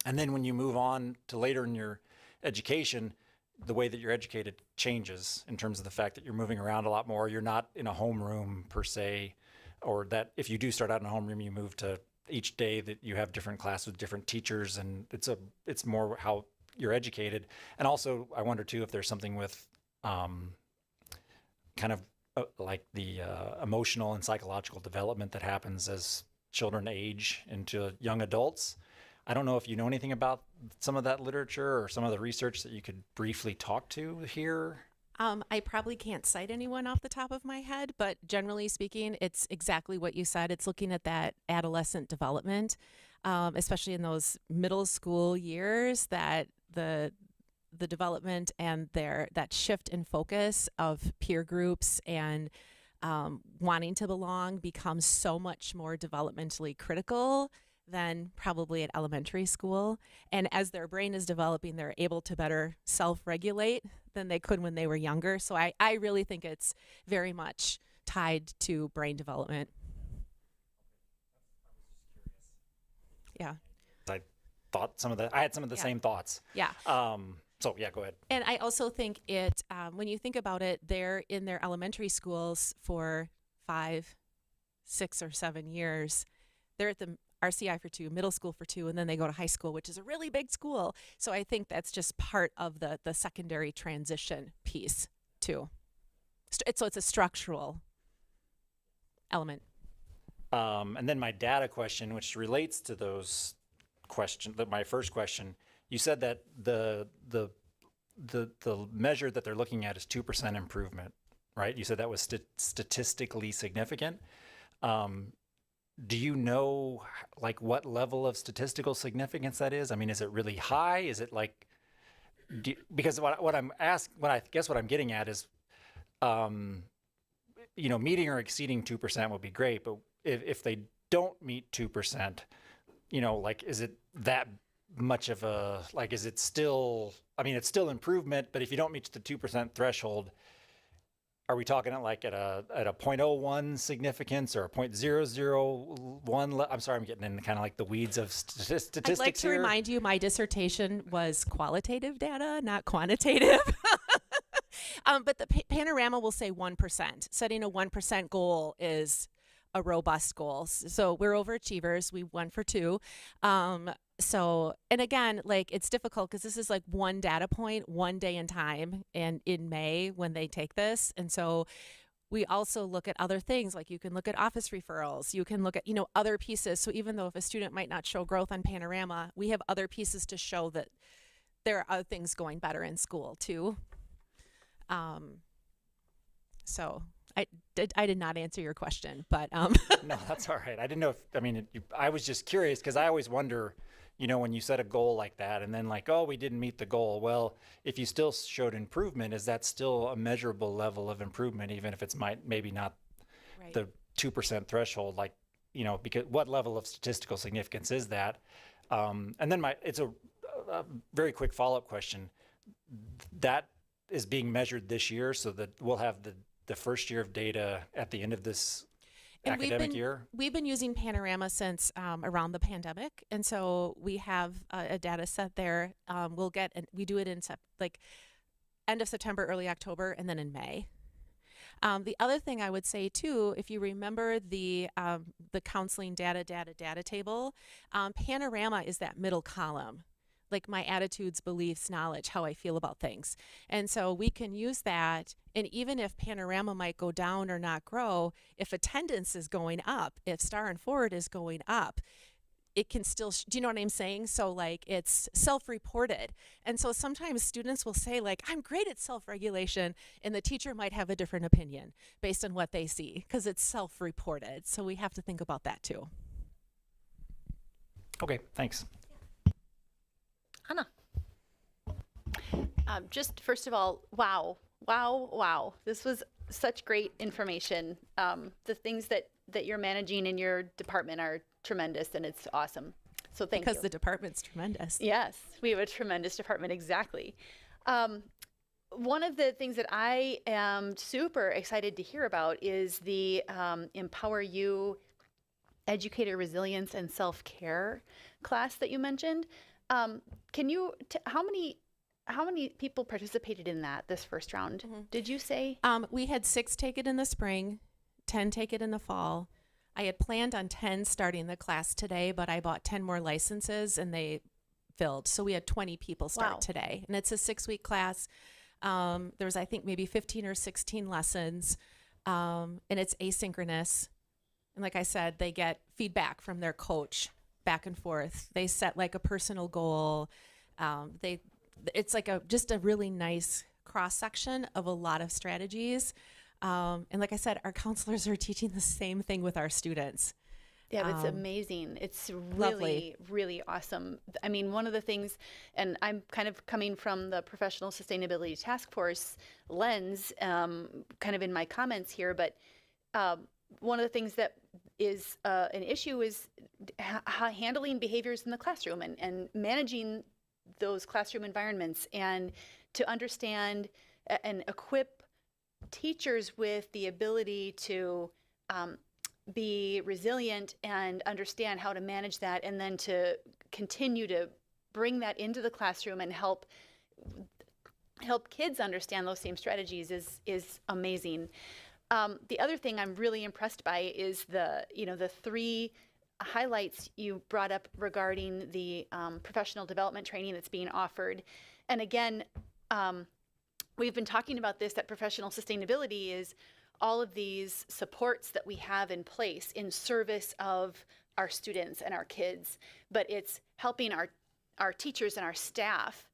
And then when you move on to later in your education, the way that you're educated changes in terms of the fact that you're moving around a lot more. You're not in a homeroom per se, or that if you do start out in a homeroom, you move to each day that you have different classes with different teachers, and it's more how you're educated. And also, I wonder too if there's something with kind of the emotional and psychological development that happens as children age into young adults. I don't know if you know anything about some of that literature or some of the research that you could briefly talk to here. I probably can't cite anyone off the top of my head, but generally speaking, it's exactly what you said. It's looking at that adolescent development, especially in those middle school years, that the development and that shift in focus of peer groups and wanting to belong becomes so much more developmentally critical than probably at elementary school. And as their brain is developing, they're able to better self-regulate than they could when they were younger. So I really think it's very much tied to brain development. Yeah. I had some of the same thoughts. Yeah. So yeah, go ahead. And I also think it, when you think about it, they're in their elementary schools for 5, 6, or 7 years. They're at the RCI for 2, middle school for 2, and then they go to high school, which is a really big school. So I think that's just part of the secondary transition piece too. So it's a structural element. And then my data question, which relates to those questions, my first question, you said that the measure that they're looking at is 2% improvement, right? You said that was statistically significant. Do you know like what level of statistical significance that is? I mean, is it really high? Is it like, because what I guess what I'm getting at is, meeting or exceeding 2% would be great, but if they don't meet 2%, like, is it that much of a, like, is it still, I mean, it's still improvement, but if you don't meet the 2% threshold, are we talking at like at a 0.01 significance or a 0.001? I'm sorry, I'm getting in kind of like the weeds of statistics. I'd like to here. remind you, my dissertation was qualitative data, not quantitative. But the panorama will say 1%. Setting a 1% goal is a robust goal. So we're overachievers. We went for 2. So, and again, like, it's difficult because this is like one data point, one day in time, and in May when they take this. And so we also look at other things, like you can look at office referrals, you can look at, other pieces. So even though if a student might not show growth on Panorama, we have other pieces to show that there are other things going better in school too. So I did not answer your question, but No, that's all right. I didn't know I was just curious because I always wonder, when you set a goal like that and then like, oh, we didn't meet the goal. Well, if you still showed improvement, is that still a measurable level of improvement, even if it's maybe not right. the 2% threshold, like, because what level of statistical significance is that? And then it's a very quick follow-up question. That is being measured this year, so that we'll have the first year of data at the end of this academic year? We've been using Panorama since around the pandemic, and so we have a data set there. We do it in end of September, early October, and then in May. The other thing I would say too, if you remember the counseling data table, Panorama is that middle column, like my attitudes, beliefs, knowledge, how I feel about things. And so we can use that, and even if Panorama might go down or not grow, if attendance is going up, if Star and Forward is going up, it can still, do you know what I'm saying? So like it's self-reported. And so sometimes students will say like, I'm great at self-regulation, and the teacher might have a different opinion based on what they see because it's self-reported. So we have to think about that too. Okay, thanks. Anna. Just first of all, wow. This was such great information. The things that you're managing in your department are tremendous, and it's awesome. So thank you. Because the department's tremendous. Yes, we have a tremendous department, exactly. One of the things that I am super excited to hear about is the Empower You Educator Resilience and Self-Care class that you mentioned. Can you, how many people participated in that this first round? Mm-hmm. Did you say? We had 6 take it in the spring, 10 take it in the fall. I had planned on 10 starting the class today, but I bought 10 more licenses and they filled. So we had 20 people start today, and it's a 6-week class. There's, I think, maybe 15 or 16 lessons, and it's asynchronous. And like I said, they get feedback from their coach back and forth. They set like a personal goal. It's like just a really nice cross section of a lot of strategies. And like I said, our counselors are teaching the same thing with our students. Yeah, that's amazing. It's really, lovely. really awesome. I mean, one of the things, and I'm kind of coming from the Professional Sustainability Task Force lens, kind of in my comments here, but one of the things that is an issue is handling behaviors in the classroom and managing those classroom environments, and to understand and equip teachers with the ability to be resilient and understand how to manage that, and then to continue to bring that into the classroom and help kids understand those same strategies is amazing. The other thing I'm really impressed by is the 3 highlights you brought up regarding the professional development training that's being offered. And again, we've been talking about this, that professional sustainability is all of these supports that we have in place in service of our students and our kids, but it's helping our teachers and our staff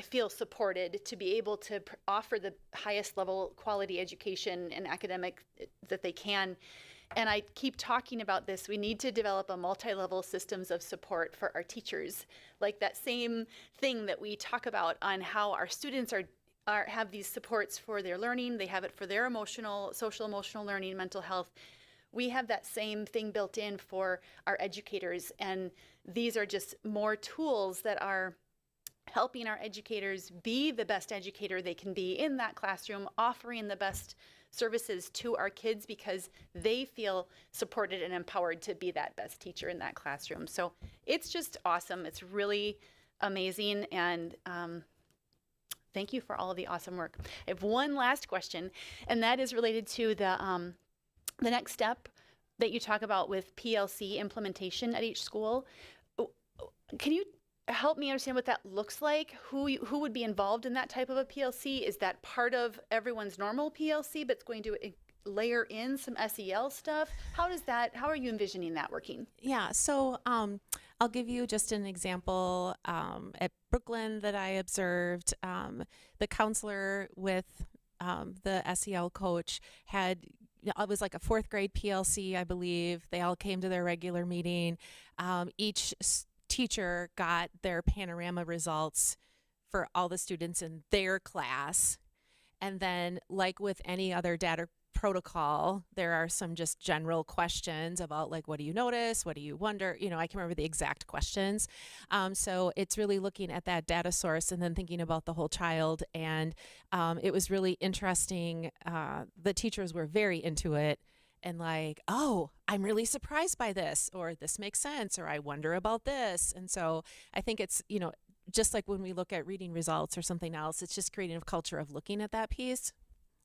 feel supported to be able to offer the highest level quality education and academic that they can. And I keep talking about this. We need to develop a multi-level systems of support for our teachers, like that same thing that we talk about on how our students have these supports for their learning. They have it for their social emotional learning, mental health. We have that same thing built in for our educators. And these are just more tools that are helping our educators be the best educator they can be in that classroom, offering the best services to our kids because they feel supported and empowered to be that best teacher in that classroom. So it's just awesome. It's really amazing. And thank you for all of the awesome work. I have one last question, and that is related to the next step that you talk about with PLC implementation at each school. Can you help me understand what that looks like? Who would be involved in that type of a PLC? Is that part of everyone's normal PLC, but it's going to layer in some SEL stuff? How are you envisioning that working? Yeah, so I'll give you just an example. At Brooklyn that I observed, the counselor with the SEL coach had, it was like a 4th grade PLC, I believe. They all came to their regular meeting. Each teacher got their panorama results for all the students in their class. And then, like with any other data protocol, there are some just general questions about, like, what do you notice? What do you wonder? I can remember the exact questions. So it's really looking at that data source and then thinking about the whole child. And it was really interesting. The teachers were very into it. And like, oh, I'm really surprised by this, or this makes sense, or I wonder about this. And so I think it's, just like when we look at reading results or something else, it's just creating a culture of looking at that piece,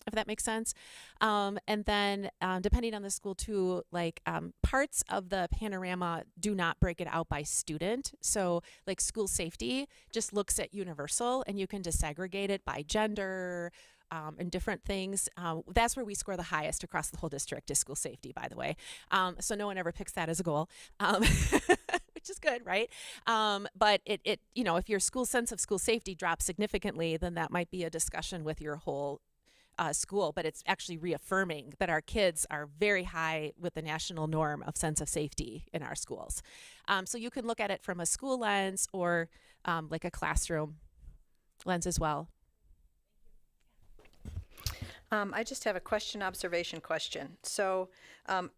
if that makes sense. And then depending on the school too, like parts of the panorama do not break it out by student. So like school safety just looks at universal, and you can disaggregate it by gender, and different things. That's where we score the highest across the whole district, is school safety, by the way. So no one ever picks that as a goal, which is good, right? But it if your school sense of school safety drops significantly, then that might be a discussion with your whole school. But it's actually reaffirming that our kids are very high with the national norm of sense of safety in our schools. So you can look at it from a school lens or like a classroom lens as well. I just have a observation question. So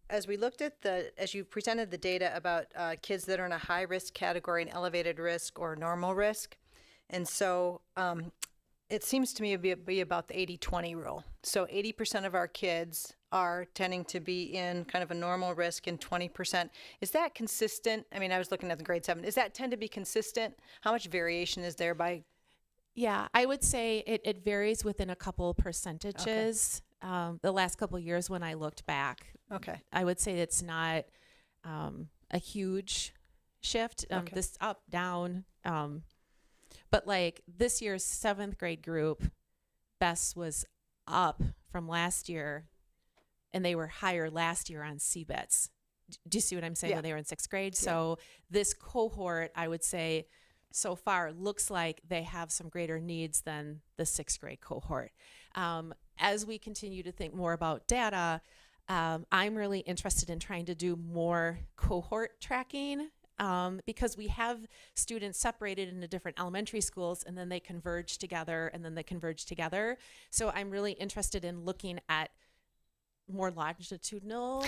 as we looked at as you presented the data about kids that are in a high risk category, an elevated risk, or normal risk, and so it seems to me to be about the 80-20 rule. So 80% of our kids are tending to be in kind of a normal risk, and 20%. Is that consistent? I mean, I was looking at the grade 7. Does that tend to be consistent? How much variation is there by? Yeah, I would say it varies within a couple percentages. Okay. The last couple of years when I looked back, okay, I would say it's not a huge shift. Okay. This up, down. But like this year's 7th grade group, BESS was up from last year, and they were higher last year on CBETS. Do you see what I'm saying? Yeah. When they were in 6th grade? Yeah. So this cohort, I would say, so far looks like they have some greater needs than the sixth grade cohort. As we continue to think more about data, I'm really interested in trying to do more cohort tracking because we have students separated into different elementary schools and then they converge together and then they converge together. So I'm really interested in looking at more longitudinal.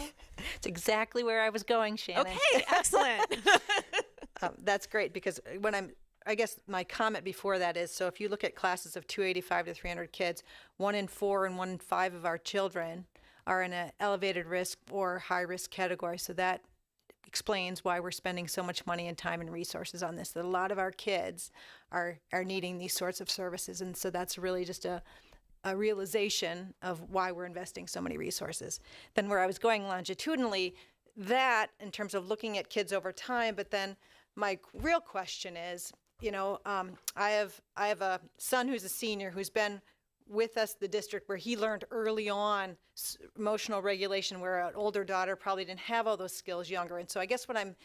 It's exactly where I was going, Shannon. Okay, excellent. That's great because I guess my comment before that is, so if you look at classes of 285 to 300 kids, 1 in 4 and 1 in 5 of our children are in an elevated risk or high risk category. So that explains why we're spending so much money and time and resources on this, that a lot of our kids are needing these sorts of services. And so that's really just a realization of why we're investing so many resources. Then where I was going longitudinally, that in terms of looking at kids over time, but then my real question is, I have a son who's a senior who's been with us, the district, where he learned early on emotional regulation, where an older daughter probably didn't have all those skills younger. And so I guess what I'm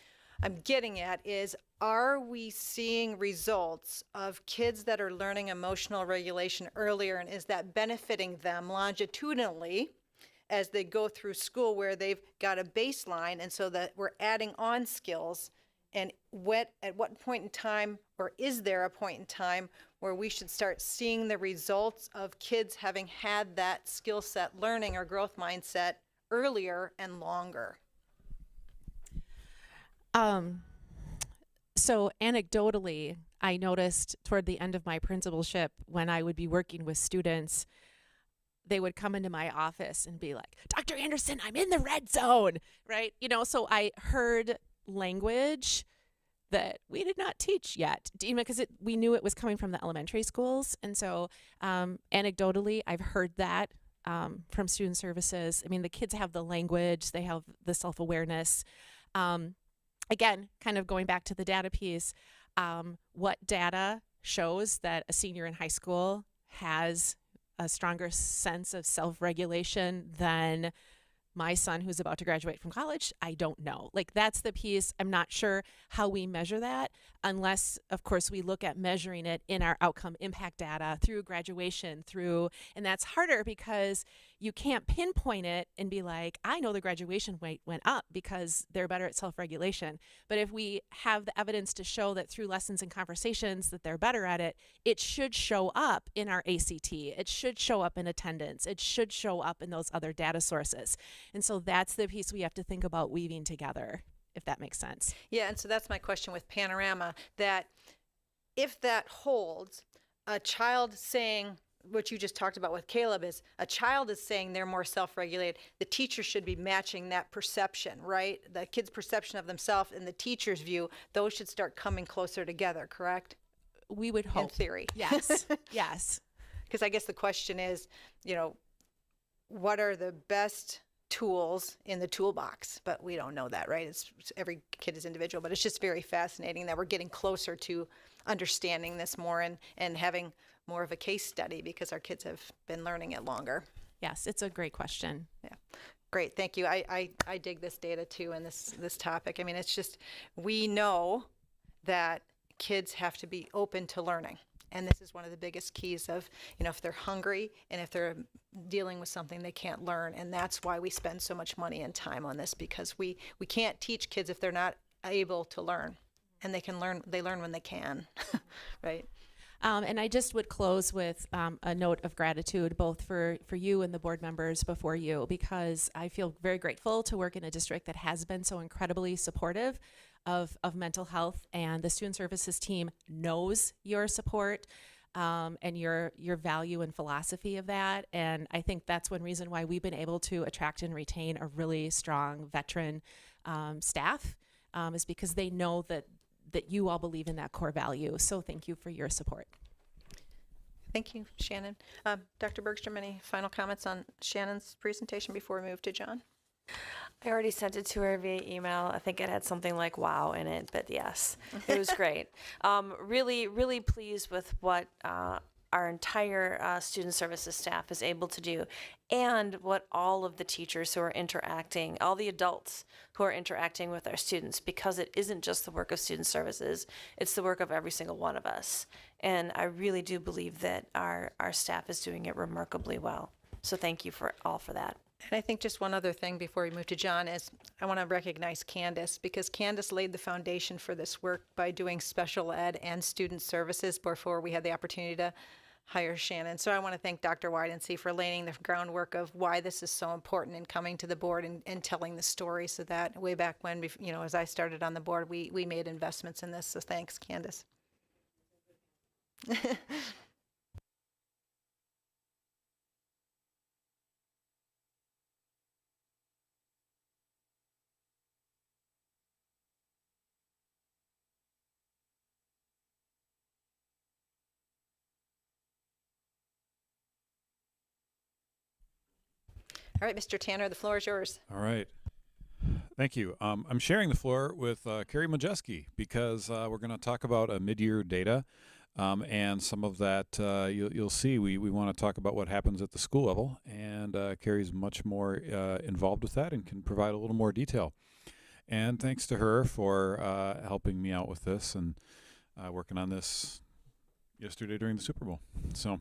getting at is, are we seeing results of kids that are learning emotional regulation earlier, and is that benefiting them longitudinally as they go through school where they've got a baseline, and so that we're adding on skills? And at what point in time, or is there a point in time where we should start seeing the results of kids having had that skill set learning or growth mindset earlier and longer? So anecdotally, I noticed toward the end of my principalship, when I would be working with students, they would come into my office and be like, Dr. Anderson, I'm in the red zone, right? So I heard language that we did not teach yet, because we knew it was coming from the elementary schools. And so anecdotally, I've heard that from student services. I mean, the kids have the language, they have the self-awareness. Again, kind of going back to the data piece, what data shows that a senior in high school has a stronger sense of self-regulation than my son who's about to graduate from college? I don't know. Like, that's the piece. I'm not sure how we measure that unless, of course, we look at measuring it in our outcome impact data through graduation, and that's harder because you can't pinpoint it and be like, I know the graduation rate went up because they're better at self-regulation. But if we have the evidence to show that through lessons and conversations that they're better at it, it should show up in our ACT. It should show up in attendance. It should show up in those other data sources. And so that's the piece we have to think about weaving together, if that makes sense. Yeah, and so that's my question with Panorama, that if that holds, a child saying, what you just talked about with Caleb, is a child is saying they're more self-regulated. The teacher should be matching that perception, right? The kid's perception of themselves and the teacher's view, those should start coming closer together, correct? We would hope. In theory. Yes, yes. Because I guess the question is, what are the best tools in the toolbox? But we don't know that, right? Every kid is individual, but it's just very fascinating that we're getting closer to understanding this more and having more of a case study because our kids have been learning it longer. Yes, it's a great question. Yeah, great, thank you. I dig this data too and this topic. I mean, it's just, we know that kids have to be open to learning. And this is one of the biggest keys of, if they're hungry and if they're dealing with something they can't learn. And that's why we spend so much money and time on this, because we can't teach kids if they're not able to learn. And they learn when they can, right? And I just would close with a note of gratitude, both for you and the board members before you, because I feel very grateful to work in a district that has been so incredibly supportive of mental health, and the student services team knows your support and your value and philosophy of that. And I think that's one reason why we've been able to attract and retain a really strong veteran staff, is because they know that you all believe in that core value. So thank you for your support. Thank you, Shannon. Dr. Bergstrom, any final comments on Shannon's presentation before we move to John? I already sent it to her via email. I think it had something like wow in it, but yes, it was great. Really, really pleased with what our entire student services staff is able to do, and what all of the teachers who are interacting, all the adults who are interacting with our students, because it isn't just the work of student services, it's the work of every single one of us. And I really do believe that our staff is doing it remarkably well. So thank you for that. And I think just one other thing before we move to John is I want to recognize Candace, because Candace laid the foundation for this work by doing special ed and student services before we had the opportunity to hire Shannon. So I want to thank Dr. Widensee for laying the groundwork of why this is so important and coming to the board and telling the story, so that way back when, as I started on the board, we made investments in this. So thanks, Candace. All right, Mr. Tanner, the floor is yours. All right. Thank you. I'm sharing the floor with Carrie Majeski, because we're going to talk about mid-year data, and some of that you'll see. We want to talk about what happens at the school level, and Carrie's much more involved with that and can provide a little more detail. And thanks to her for helping me out with this and working on this yesterday during the Super Bowl. So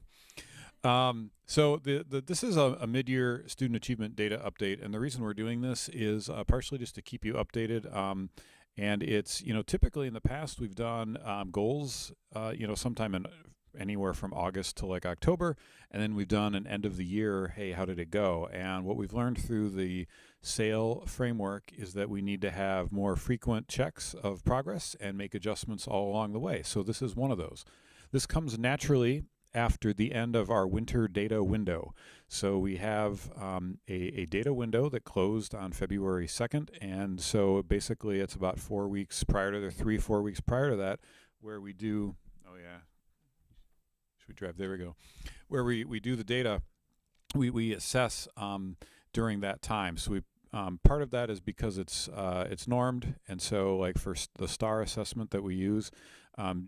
this is a mid-year student achievement data update, and the reason we're doing this is partially just to keep you updated. And it's, typically in the past we've done goals, sometime in anywhere from August to like October, and then we've done an end of the year, hey, how did it go? And what we've learned through the SAIL framework is that we need to have more frequent checks of progress and make adjustments all along the way. So this is one of those. This comes naturally after the end of our winter data window. So we have a data window that closed on February 2nd. And so basically it's about 4 weeks prior to the 3-4 weeks prior to that, where we do, should we drive? There we go. Where we do the data, we assess during that time. So we part of that is because it's normed. And so like for the STAR assessment that we use,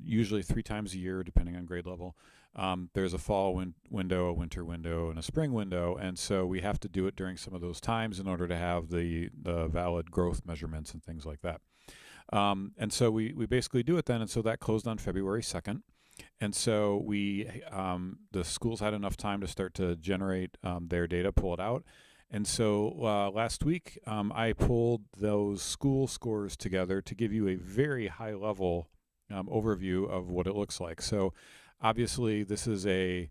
usually 3 times a year, depending on grade level, there's a fall window, a winter window, and a spring window, and so we have to do it during some of those times in order to have the valid growth measurements and things like that. And so we basically do it then, and so that closed on February 2nd. And so the schools had enough time to start to generate their data, pull it out. And so last week I pulled those school scores together to give you a very high level overview of what it looks like. So obviously, this is a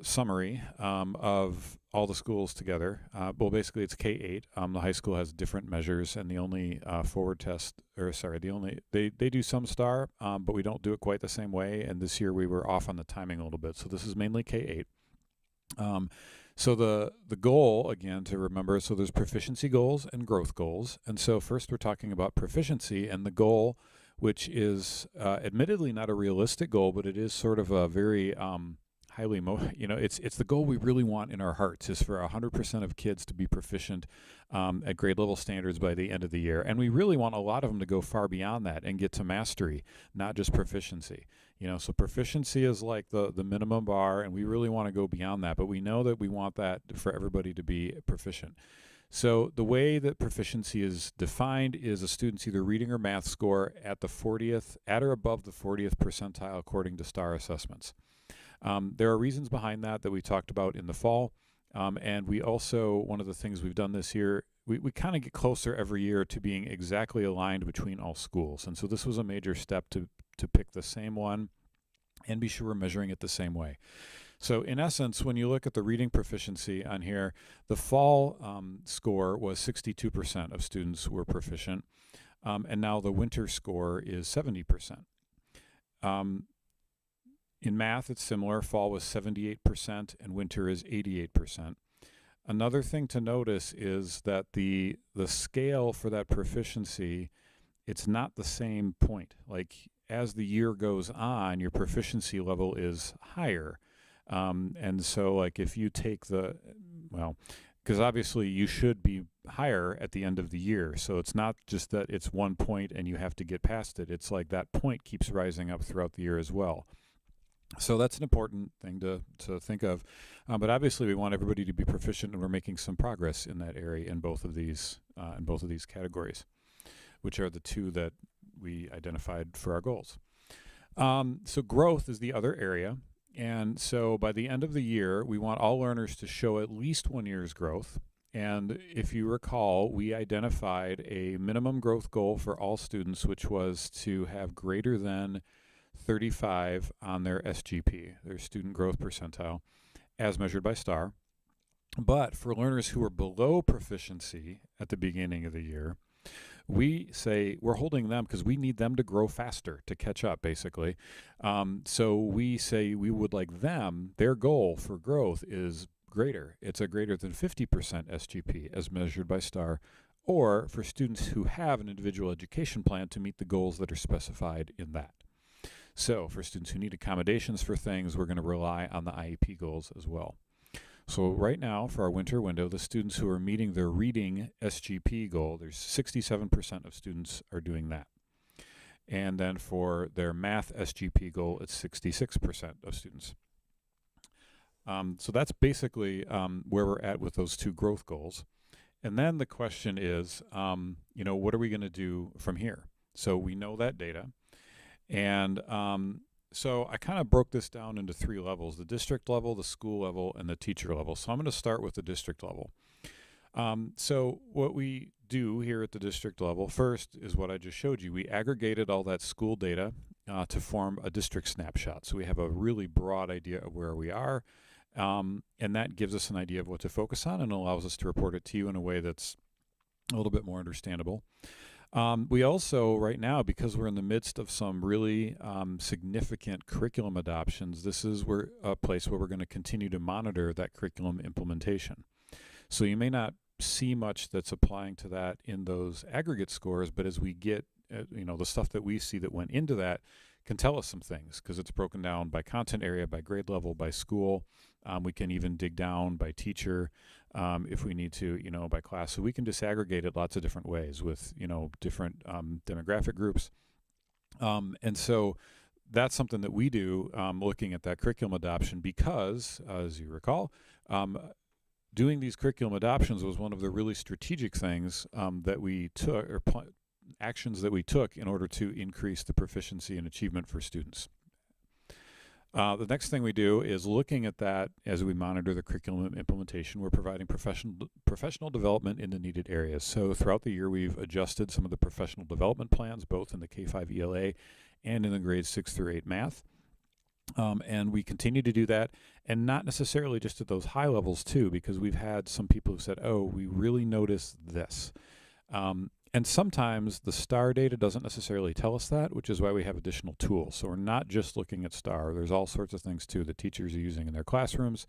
summary of all the schools together. Well, basically, it's K-8. The high school has different measures, and the only they do some STAR, but we don't do it quite the same way. And this year, we were off on the timing a little bit. So this is mainly K-8. So the goal, again, to remember, so there's proficiency goals and growth goals. And so first, we're talking about proficiency, and the goal, which is admittedly not a realistic goal, but it is sort of a very highly, it's the goal we really want in our hearts, is for 100% of kids to be proficient at grade level standards by the end of the year. And we really want a lot of them to go far beyond that and get to mastery, not just proficiency. So proficiency is like the minimum bar, and we really want to go beyond that, but we know that we want that for everybody to be proficient. So the way that proficiency is defined is a student's either reading or math score at or above the 40th percentile according to STAR assessments. There are reasons behind that we talked about in the fall. And we also, one of the things we've done this year, we kind of get closer every year to being exactly aligned between all schools. And so this was a major step to pick the same one and be sure we're measuring it the same way. So in essence, when you look at the reading proficiency on here, the fall score was 62% of students were proficient, and now the winter score is 70%. In math, it's similar. Fall was 78% and winter is 88%. Another thing to notice is that the scale for that proficiency, it's not the same point. Like as the year goes on, your proficiency level is higher. And so like if you take because obviously you should be higher at the end of the year. So it's not just that it's 1 point and you have to get past it. It's like that point keeps rising up throughout the year as well. So that's an important thing to think of. But obviously, we want everybody to be proficient, and we're making some progress in that area in both of these categories, which are the two that we identified for our goals. So growth is the other area. And so by the end of the year, we want all learners to show at least 1 year's growth. And if you recall, we identified a minimum growth goal for all students, which was to have greater than 35 on their SGP, their student growth percentile, as measured by STAR. But for learners who are below proficiency at the beginning of the year, we say we're holding them because we need them to grow faster to catch up, basically. So we say we would like them, their goal for growth is greater. It's a greater than 50% SGP as measured by STAR, or for students who have an individual education plan to meet the goals that are specified in that. So for students who need accommodations for things, we're going to rely on the IEP goals as well. So right now, for our winter window, the students who are meeting their reading SGP goal, there's 67% of students are doing that. And then for their math SGP goal, it's 66% of students. So that's basically where we're at with those two growth goals. And then the question is, what are we going to do from here? So we know that data. And so I kind of broke this down into 3 levels: the district level, the school level, and the teacher level. So I'm going to start with the district level. So what we do here at the district level first is what I just showed you. We aggregated all that school data to form a district snapshot. So we have a really broad idea of where we are, and that gives us an idea of what to focus on and allows us to report it to you in a way that's a little bit more understandable. We also, right now, because we're in the midst of some really significant curriculum adoptions, this is a place where we're going to continue to monitor that curriculum implementation. So you may not see much that's applying to that in those aggregate scores, but as we get, the stuff that we see that went into that can tell us some things, because it's broken down by content area, by grade level, by school. We can even dig down by teacher if we need to, by class. So we can disaggregate it lots of different ways with, different demographic groups. And so that's something that we do looking at that curriculum adoption because, as you recall, doing these curriculum adoptions was one of the really strategic things that we took, or actions that we took in order to increase the proficiency and achievement for students. The next thing we do is looking at that as we monitor the curriculum implementation. We're providing professional development in the needed areas. So throughout the year, we've adjusted some of the professional development plans, both in the K-5 ELA and in the grades 6 through 8 math. And we continue to do that, and not necessarily just at those high levels too, because we've had some people who said, oh, we really noticed this. And sometimes the STAR data doesn't necessarily tell us that, which is why we have additional tools. So we're not just looking at STAR. There's all sorts of things too that teachers are using in their classrooms.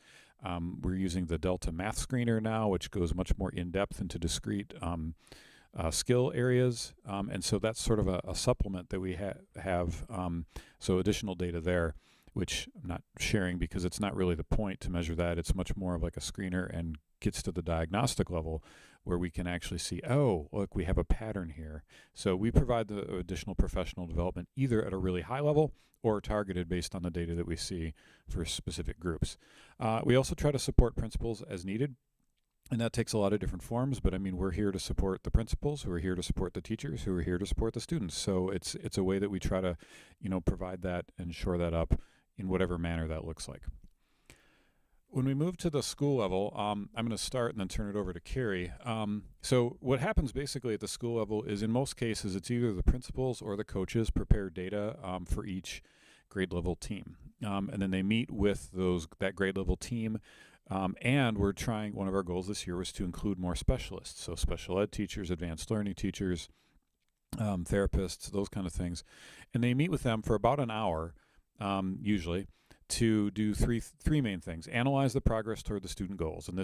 We're using the Delta Math Screener now, which goes much more in-depth into discrete skill areas. And so that's sort of a supplement that we have. So additional data there, which I'm not sharing because it's not really the point to measure that. It's much more of like a screener and gets to the diagnostic level where we can actually see, oh, look, we have a pattern here. So we provide the additional professional development either at a really high level or targeted based on the data that we see for specific groups. We also try to support principals as needed. And that takes a lot of different forms, but I mean, we're here to support the principals, who are here to support the teachers, who are here to support the students. So it's a way that we try to, provide that and shore that up in whatever manner that looks like. When we move to the school level, I'm going to start and then turn it over to Carrie. So what happens basically at the school level is in most cases, it's either the principals or the coaches prepare data for each grade level team. And then they meet with that grade level team. And one of our goals this year was to include more specialists. So special ed teachers, advanced learning teachers, therapists, those kind of things. And they meet with them for about an hour, usually, to do three main things. Analyze the progress toward the student goals. And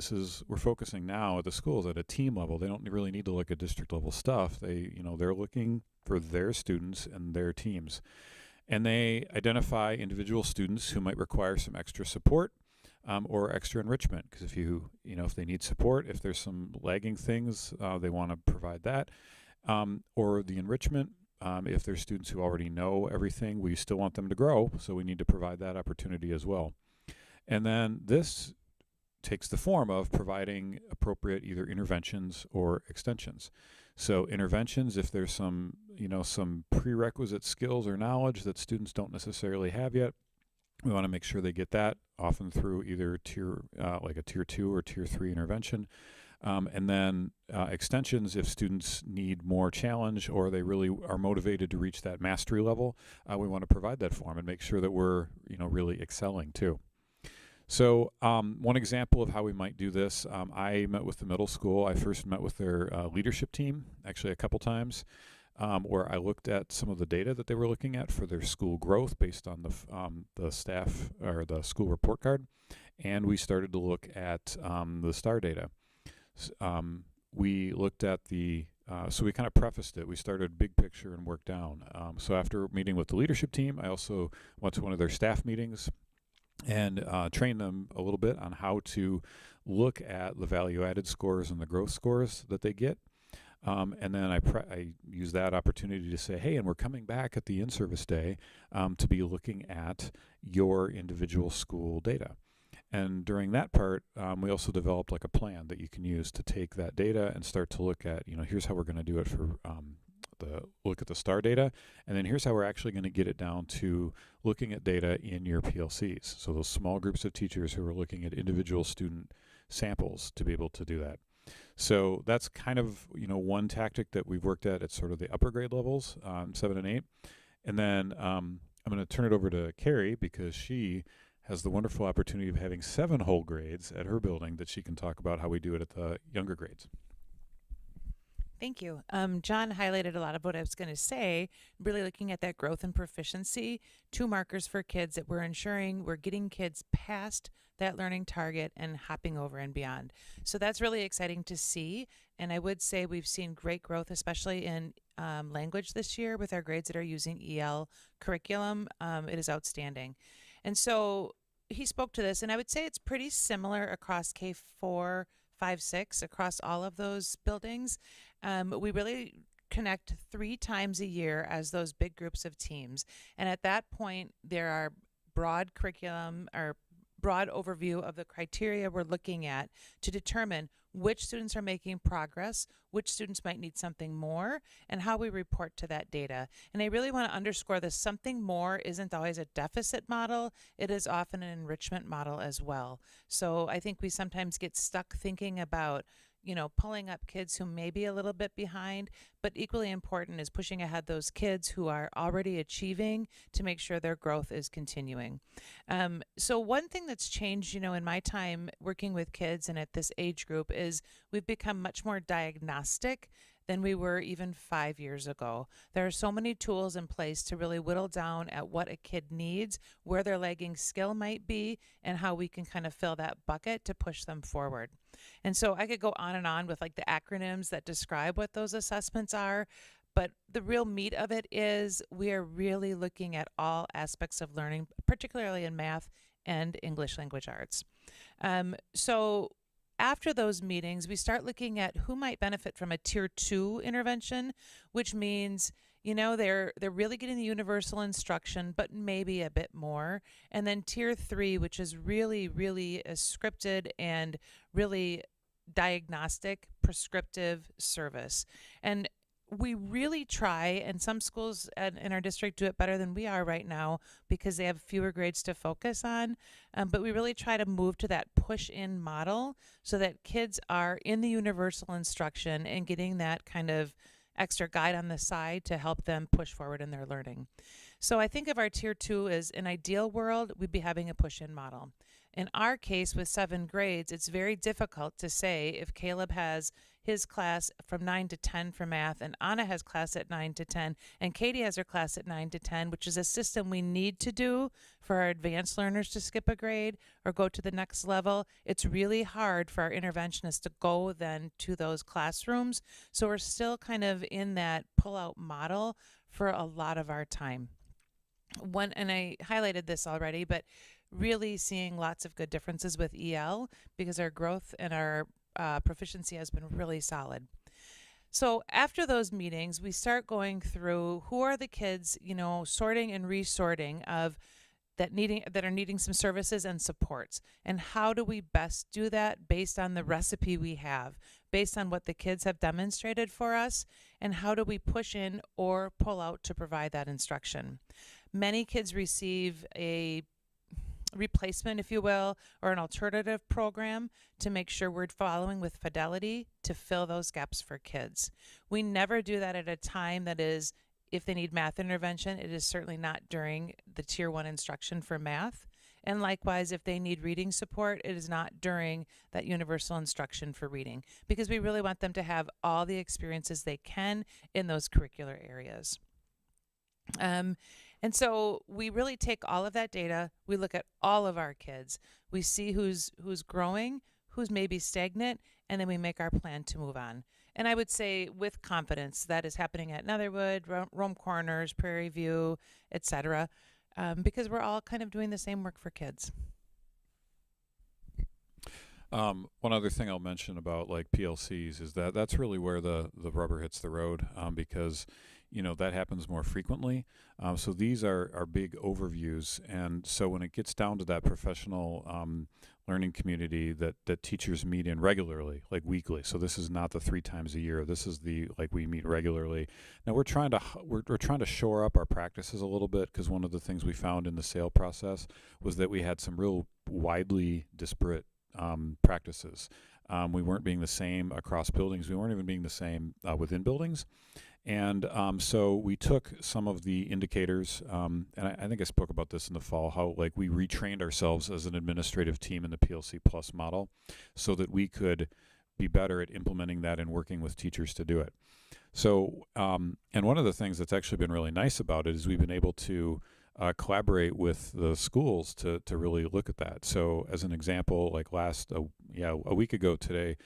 we're focusing now at the schools at a team level. They don't really need to look at district level stuff. They're looking for their students and their teams. And they identify individual students who might require some extra support or extra enrichment. Because if they need support, if there's some lagging things, they want to provide that. Or the enrichment. if there's students who already know everything, we still want them to grow, so we need to provide that opportunity as well. And then this takes the form of providing appropriate either interventions or extensions. So interventions, if there's some, some prerequisite skills or knowledge that students don't necessarily have yet, we want to make sure they get that, often through either like a tier 2 or tier 3 intervention. And then extensions, if students need more challenge or they really are motivated to reach that mastery level, we want to provide that for them and make sure that we're, really excelling too. So one example of how we might do this, I met with the middle school. I first met with their leadership team, actually a couple times, where I looked at some of the data that they were looking at for their school growth based on the staff or the school report card. And we started to look at the STAR data. We looked at so we kind of prefaced it. We started big picture and worked down. So after meeting with the leadership team, I also went to one of their staff meetings and trained them a little bit on how to look at the value-added scores and the growth scores that they get. And then I use that opportunity to say, hey, and we're coming back at the in-service day to be looking at your individual school data. And during that part, we also developed like a plan that you can use to take that data and start to look at, here's how we're going to do it for look at the STAR data, and then here's how we're actually going to get it down to looking at data in your PLCs. So those small groups of teachers who are looking at individual student samples to be able to do that. So that's kind of, one tactic that we've worked at sort of the upper grade levels, 7 and 8. And then I'm going to turn it over to Carrie because she has the wonderful opportunity of having 7 whole grades at her building that she can talk about how we do it at the younger grades. Thank you. John highlighted a lot of what I was going to say, really looking at that growth and proficiency, 2 markers for kids that we're ensuring we're getting kids past that learning target and hopping over and beyond. So that's really exciting to see. And I would say we've seen great growth, especially in language this year with our grades that are using EL curriculum. It is outstanding. And so he spoke to this, and I would say it's pretty similar across K4, 5, 6, across all of those buildings. We really connect 3 times a year as those big groups of teams. And at that point, there are broad curriculum or broad overview of the criteria we're looking at to determine which students are making progress, which students might need something more, and how we report to that data. And I really want to underscore this, something more isn't always a deficit model, it is often an enrichment model as well. So I think we sometimes get stuck thinking about pulling up kids who may be a little bit behind, but equally important is pushing ahead those kids who are already achieving to make sure their growth is continuing. So one thing that's changed, in my time working with kids and at this age group is we've become much more diagnostic than we were even 5 years ago. There are so many tools in place to really whittle down at what a kid needs, where their lagging skill might be, and how we can kind of fill that bucket to push them forward. And so I could go on and on with like the acronyms that describe what those assessments are, but the real meat of it is we are really looking at all aspects of learning, particularly in math and English language arts. So after those meetings, we start looking at who might benefit from a tier 2 intervention, which means, they're really getting the universal instruction, but maybe a bit more. And then tier 3, which is really, really a scripted and really diagnostic, prescriptive service. And we really try, and some schools in our district do it better than we are right now because they have fewer grades to focus on, but we really try to move to that push-in model so that kids are in the universal instruction and getting that kind of extra guide on the side to help them push forward in their learning. So I think of our tier 2 as an ideal world, we'd be having a push-in model. In our case with 7 grades, it's very difficult to say if Caleb has his class from 9 to 10 for math, and Anna has class at 9 to 10, and Katie has her class at 9 to 10, which is a system we need to do for our advanced learners to skip a grade or go to the next level. It's really hard for our interventionists to go then to those classrooms. So we're still kind of in that pull-out model for a lot of our time. And I highlighted this already, but really seeing lots of good differences with EL because our growth and our proficiency has been really solid. So after those meetings, we start going through who are the kids, sorting and resorting of that are needing some services and supports, and how do we best do that based on the recipe we have, based on what the kids have demonstrated for us, and how do we push in or pull out to provide that instruction. Many kids receive a replacement, if you will, or an alternative program to make sure we're following with fidelity to fill those gaps for kids. We never do that at a time that is, if they need math intervention, it is certainly not during the Tier 1 instruction for math. And likewise, if they need reading support, it is not during that universal instruction for reading, because we really want them to have all the experiences they can in those curricular areas. And so we really take all of that data, we look at all of our kids, we see who's growing, who's maybe stagnant, and then we make our plan to move on. And I would say with confidence that is happening at Netherwood, Rome Corners, Prairie View, etc., because we're all kind of doing the same work for kids. One other thing I'll mention about like PLCs is that that's really where the rubber hits the road, because that happens more frequently. So these are big overviews, and so when it gets down to that professional learning community that teachers meet in regularly, like weekly. So this is not the 3 times a year. This is we meet regularly. Now we're trying to shore up our practices a little bit, because one of the things we found in the sale process was that we had some real widely disparate practices. We weren't being the same across buildings. We weren't even being the same within buildings. And so we took some of the indicators, and I think I spoke about this in the fall, how we retrained ourselves as an administrative team in the PLC Plus model so that we could be better at implementing that and working with teachers to do it. So, and one of the things that's actually been really nice about it is we've been able to collaborate with the schools to really look at that. So as an example, a week ago today,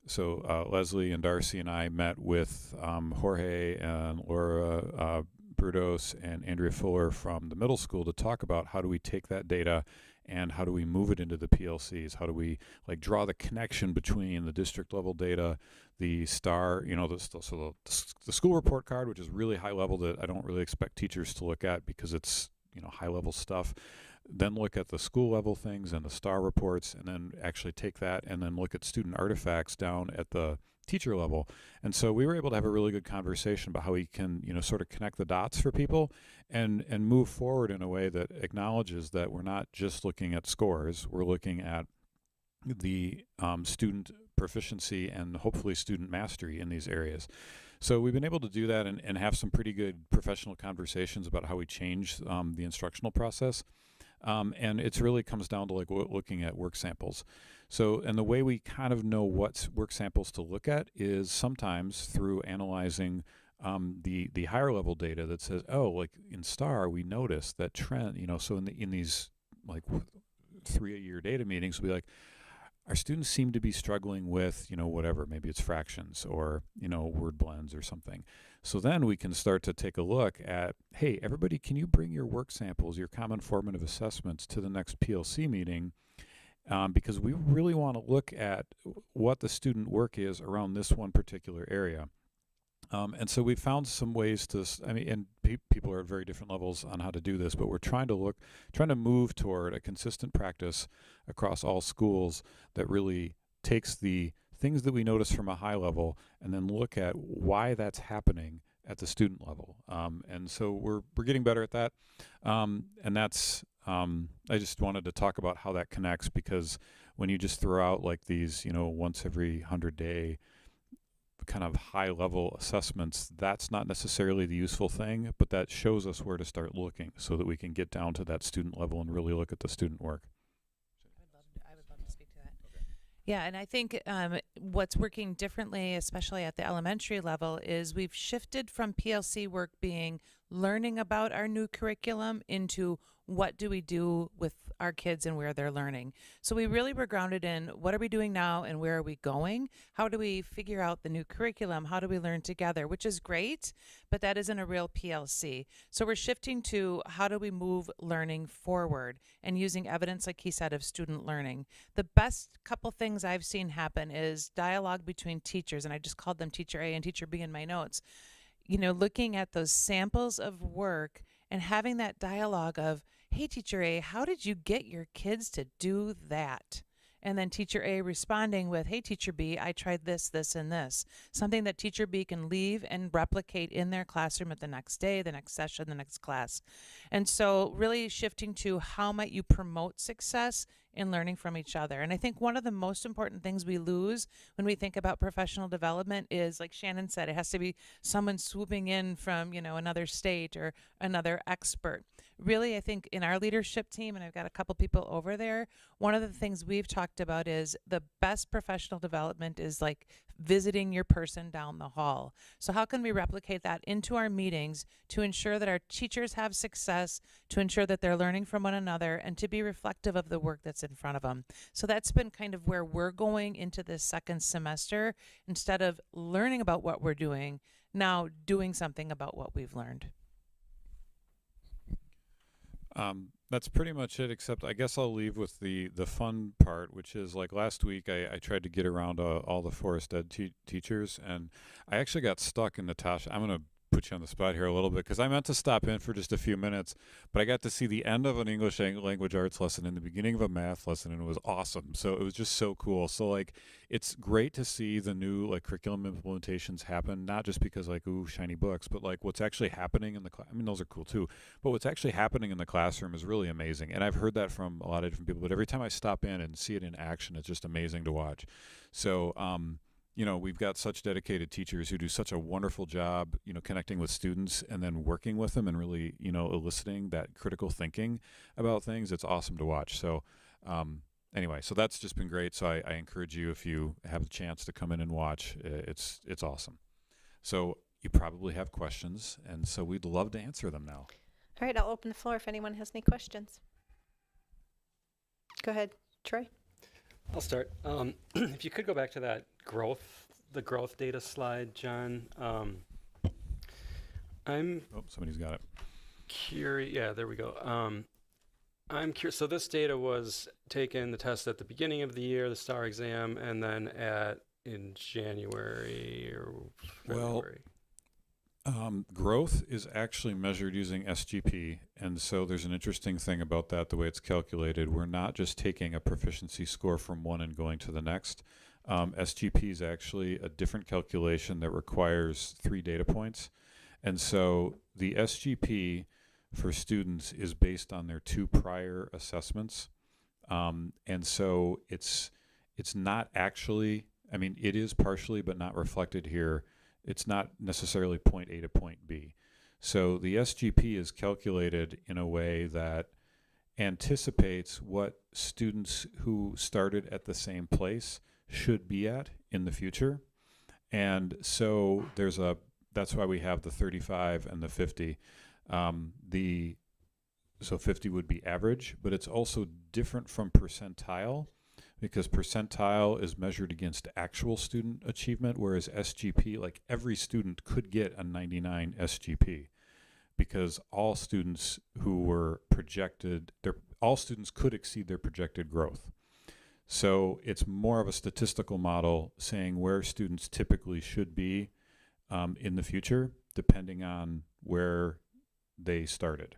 Leslie and Darcy and I met with Jorge and Laura Brudos and Andrea Fuller from the middle school to talk about how do we take that data and how do we move it into the PLCs? How do we draw the connection between the district level data, the STAR, the school report card, which is really high level that I don't really expect teachers to look at because it's high level stuff. Then look at the school level things and the STAR reports, and then actually take that and then look at student artifacts down at the teacher level. And so we were able to have a really good conversation about how we can, sort of connect the dots for people and move forward in a way that acknowledges that we're not just looking at scores, we're looking at the student proficiency and hopefully student mastery in these areas. So we've been able to do that and have some pretty good professional conversations about how we change the instructional process. And it really comes down to looking at work samples. So, and the way we kind of know what work samples to look at is sometimes through analyzing the higher level data that says, in STAR we noticed that trend. So in these 3-a-year data meetings, we'll be like, our students seem to be struggling with, whatever, maybe it's fractions or, word blends or something. So then we can start to take a look at, hey, everybody, can you bring your work samples, your common formative assessments to the next PLC meeting? Because we really want to look at what the student work is around this one particular area. And so we found some ways to, people are at very different levels on how to do this, but we're trying to move toward a consistent practice across all schools that really takes the things that we notice from a high level and then look at why that's happening at the student level. And so we're getting better at that. And that's, I just wanted to talk about how that connects, because when you just throw out these, once every 100-day kind of high level assessments, that's not necessarily the useful thing, but that shows us where to start looking so that we can get down to that student level and really look at the student work. I would love to speak to that. Okay. Yeah, and I think what's working differently, especially at the elementary level, is we've shifted from PLC work being learning about our new curriculum into what do we do with our kids and where they're learning. So we really were grounded in what are we doing now and where are we going? How do we figure out the new curriculum? How do we learn together? Which is great, but that isn't a real PLC. So we're shifting to how do we move learning forward and using evidence, like he said, of student learning. The best couple things I've seen happen is dialogue between teachers, and I just called them Teacher A and Teacher B in my notes. You know, looking at those samples of work and having that dialogue of, hey, Teacher A, how did you get your kids to do that? And then Teacher A responding with, hey, Teacher B, I tried this, this, and this. Something that Teacher B can leave and replicate in their classroom at the next day, the next session, the next class. And so really shifting to how might you promote success in learning from each other. And I think one of the most important things we lose when we think about professional development is, like Shannon said, it has to be someone swooping in from, you know, another state or another expert. Really, I think in our leadership team, and I've got a couple people over there, one of the things we've talked about is the best professional development is like visiting your person down the hall. So how can we replicate that into our meetings to ensure that our teachers have success, to ensure that they're learning from one another, and to be reflective of the work that's in front of them? So that's been kind of where we're going into this second semester. Instead of learning about what we're doing, now doing something about what we've learned. That's pretty much it, except I guess I'll leave with the fun part, which is like last week I tried to get around all the Forest Ed teachers, and I actually got stuck in Natasha. I'm going to put you on the spot here a little bit because I meant to stop in for just a few minutes, but I got to see the end of an English language arts lesson and the beginning of a math lesson, and it was awesome. So it was just so cool. So like it's great to see the new like curriculum implementations happen, not just because like, ooh, shiny books, but like what's actually happening in the class. I mean, those are cool too, but what's actually happening in the classroom is really amazing. And I've heard that from a lot of different people, but every time I stop in and see it in action, it's just amazing to watch. So, you know, we've got such dedicated teachers who do such a wonderful job, you know, connecting with students and then working with them and really, you know, eliciting that critical thinking about things. It's awesome to watch. So, anyway, so that's just been great. So I encourage you, if you have a chance to come in and watch, it's awesome. So you probably have questions, and so we'd love to answer them now. All right, I'll open the floor if anyone has any questions. Go ahead, Troy. I'll start. If you could go back to that the growth data slide, John. I'm somebody's got it. Curious. Yeah, there we go. I'm curious. So this data was taken, the test at the beginning of the year, the STAR exam, and then in January or February. Growth is actually measured using SGP, and so there's an interesting thing about that, the way it's calculated. We're not just taking a proficiency score from one and going to the next. SGP is actually a different calculation that requires 3 data points, and so the SGP for students is based on their 2 prior assessments, and so it's not actually, I mean, it is partially but not reflected here. It's not necessarily point A to point B. So the SGP is calculated in a way that anticipates what students who started at the same place should be at in the future. And so that's why we have the 35 and the 50. So 50 would be average, but it's also different from percentile, because percentile is measured against actual student achievement, whereas SGP, like every student could get a 99 SGP, because all students who were projected, all students could exceed their projected growth. So it's more of a statistical model saying where students typically should be in the future, depending on where they started.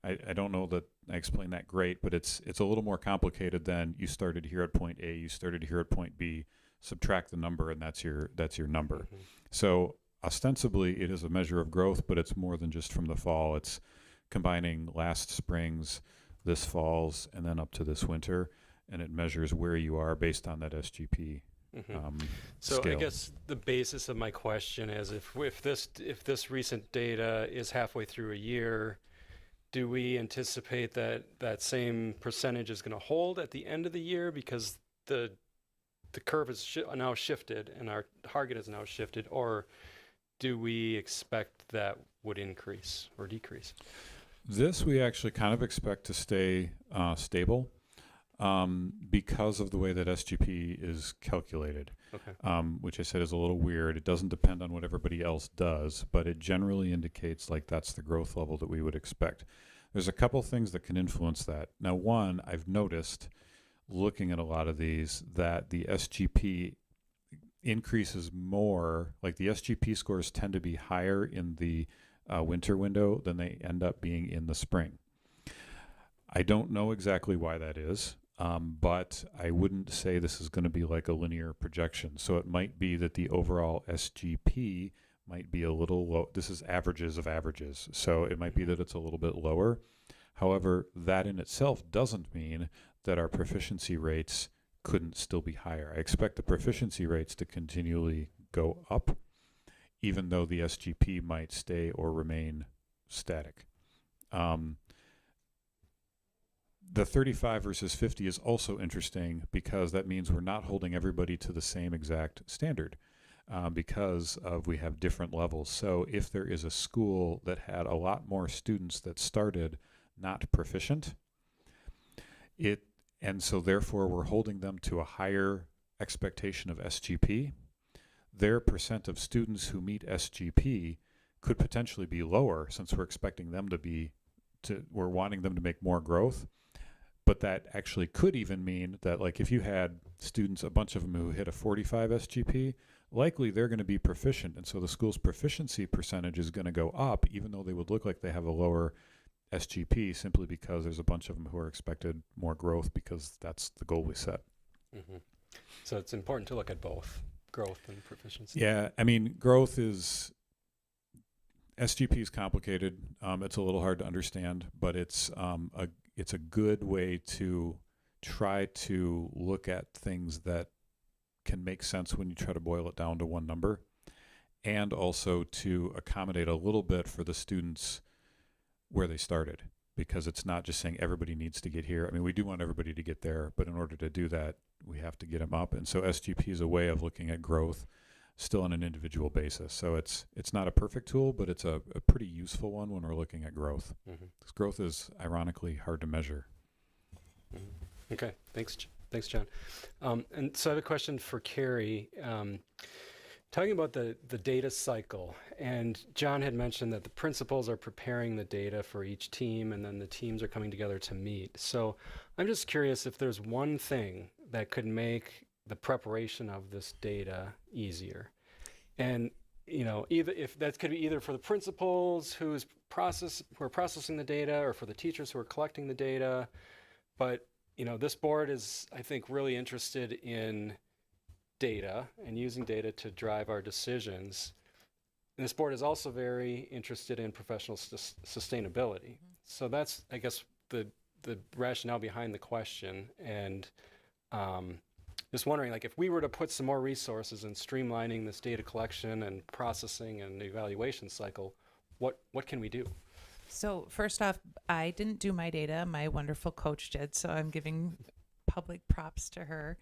I don't know that I explained that great, but it's a little more complicated than you started here at point A, you started here at point B, subtract the number, and that's your number. Mm-hmm. So ostensibly it is a measure of growth, but it's more than just from the fall. It's combining last spring's, this fall's, and then up to this winter, and it measures where you are based on that SGP. Mm-hmm. So scale. I guess the basis of my question is if this recent data is halfway through a year, do we anticipate that same percentage is going to hold at the end of the year because the curve is now shifted and our target is now shifted, or do we expect that would increase or decrease? This we actually kind of expect to stay stable because of the way that SGP is calculated, which I said is a little weird. It doesn't depend on what everybody else does, but it generally indicates like that's the growth level that we would expect. There's a couple things that can influence that. Now, one, I've noticed looking at a lot of these that the SGP increases more, like the SGP scores tend to be higher in the winter window than they end up being in the spring. I don't know exactly why that is, but I wouldn't say this is going to be like a linear projection. So it might be that the overall SGP might be a little low. This is averages of averages. So it might be that it's a little bit lower. However, that in itself doesn't mean that our proficiency rates couldn't still be higher. I expect the proficiency rates to continually go up, even though the SGP might stay or remain static. The 35 versus 50 is also interesting because that means we're not holding everybody to the same exact standard because we have different levels. So if there is a school that had a lot more students that started not proficient, and so therefore we're holding them to a higher expectation of SGP, their percent of students who meet SGP could potentially be lower since we're expecting them we're wanting them to make more growth. But that actually could even mean that, like, if you had students, a bunch of them who hit a 45 SGP, likely they're going to be proficient. And so the school's proficiency percentage is going to go up, even though they would look like they have a lower SGP, simply because there's a bunch of them who are expected more growth because that's the goal we set. Mm-hmm. So it's important to look at both growth and proficiency. Yeah, I mean, growth is, SGP is complicated. It's a little hard to understand, but it's a good way to try to look at things that can make sense when you try to boil it down to one number, and also to accommodate a little bit for the students where they started, because it's not just saying everybody needs to get here. I mean, we do want everybody to get there, but in order to do that, we have to get them up. And so SGP is a way of looking at growth still on an individual basis. So it's not a perfect tool, but it's a pretty useful one when we're looking at growth. Mm-hmm. Because growth is ironically hard to measure. Mm-hmm. Okay, thanks, John. And so I have a question for Carrie. Talking about the data cycle, and John had mentioned that the principals are preparing the data for each team, and then the teams are coming together to meet. So I'm just curious if there's one thing that could make the preparation of this data easier. And, you know, either if that could be either for the principals who are processing the data, or for the teachers who are collecting the data. But, you know, this board is, I think, really interested in data and using data to drive our decisions. And this board is also very interested in professional sustainability. So that's, I guess, the rationale behind the question. And just wondering, like, if we were to put some more resources in streamlining this data collection and processing and evaluation cycle, what can we do? So first off, I didn't do my data. My wonderful coach did, so I'm giving public props to her.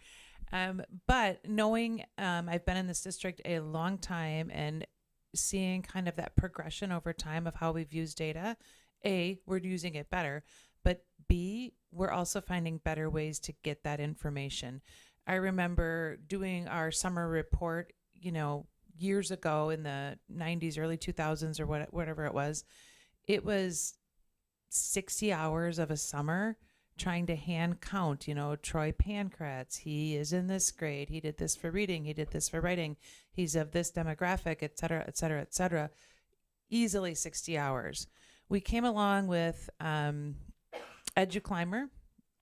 But knowing I've been in this district a long time and seeing kind of that progression over time of how we've used data, A, we're using it better, but B, we're also finding better ways to get that information. I remember doing our summer report, you know, years ago in the 90s, early 2000s, or whatever it was. It was 60 hours of a summer trying to hand count, you know, Troy Pankratz, he is in this grade, he did this for reading, he did this for writing, he's of this demographic, et cetera, et cetera, et cetera. Easily 60 hours. We came along with EduClimber,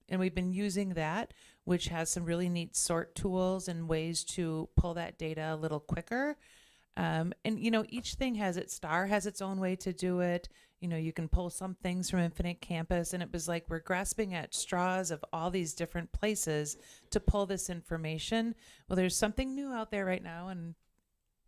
and we've been using that, which has some really neat sort tools and ways to pull that data a little quicker. And, you know, each thing has its star, has its own way to do it. You know, you can pull some things from Infinite Campus, and it was like we're grasping at straws of all these different places to pull this information. Well, there's something new out there right now, and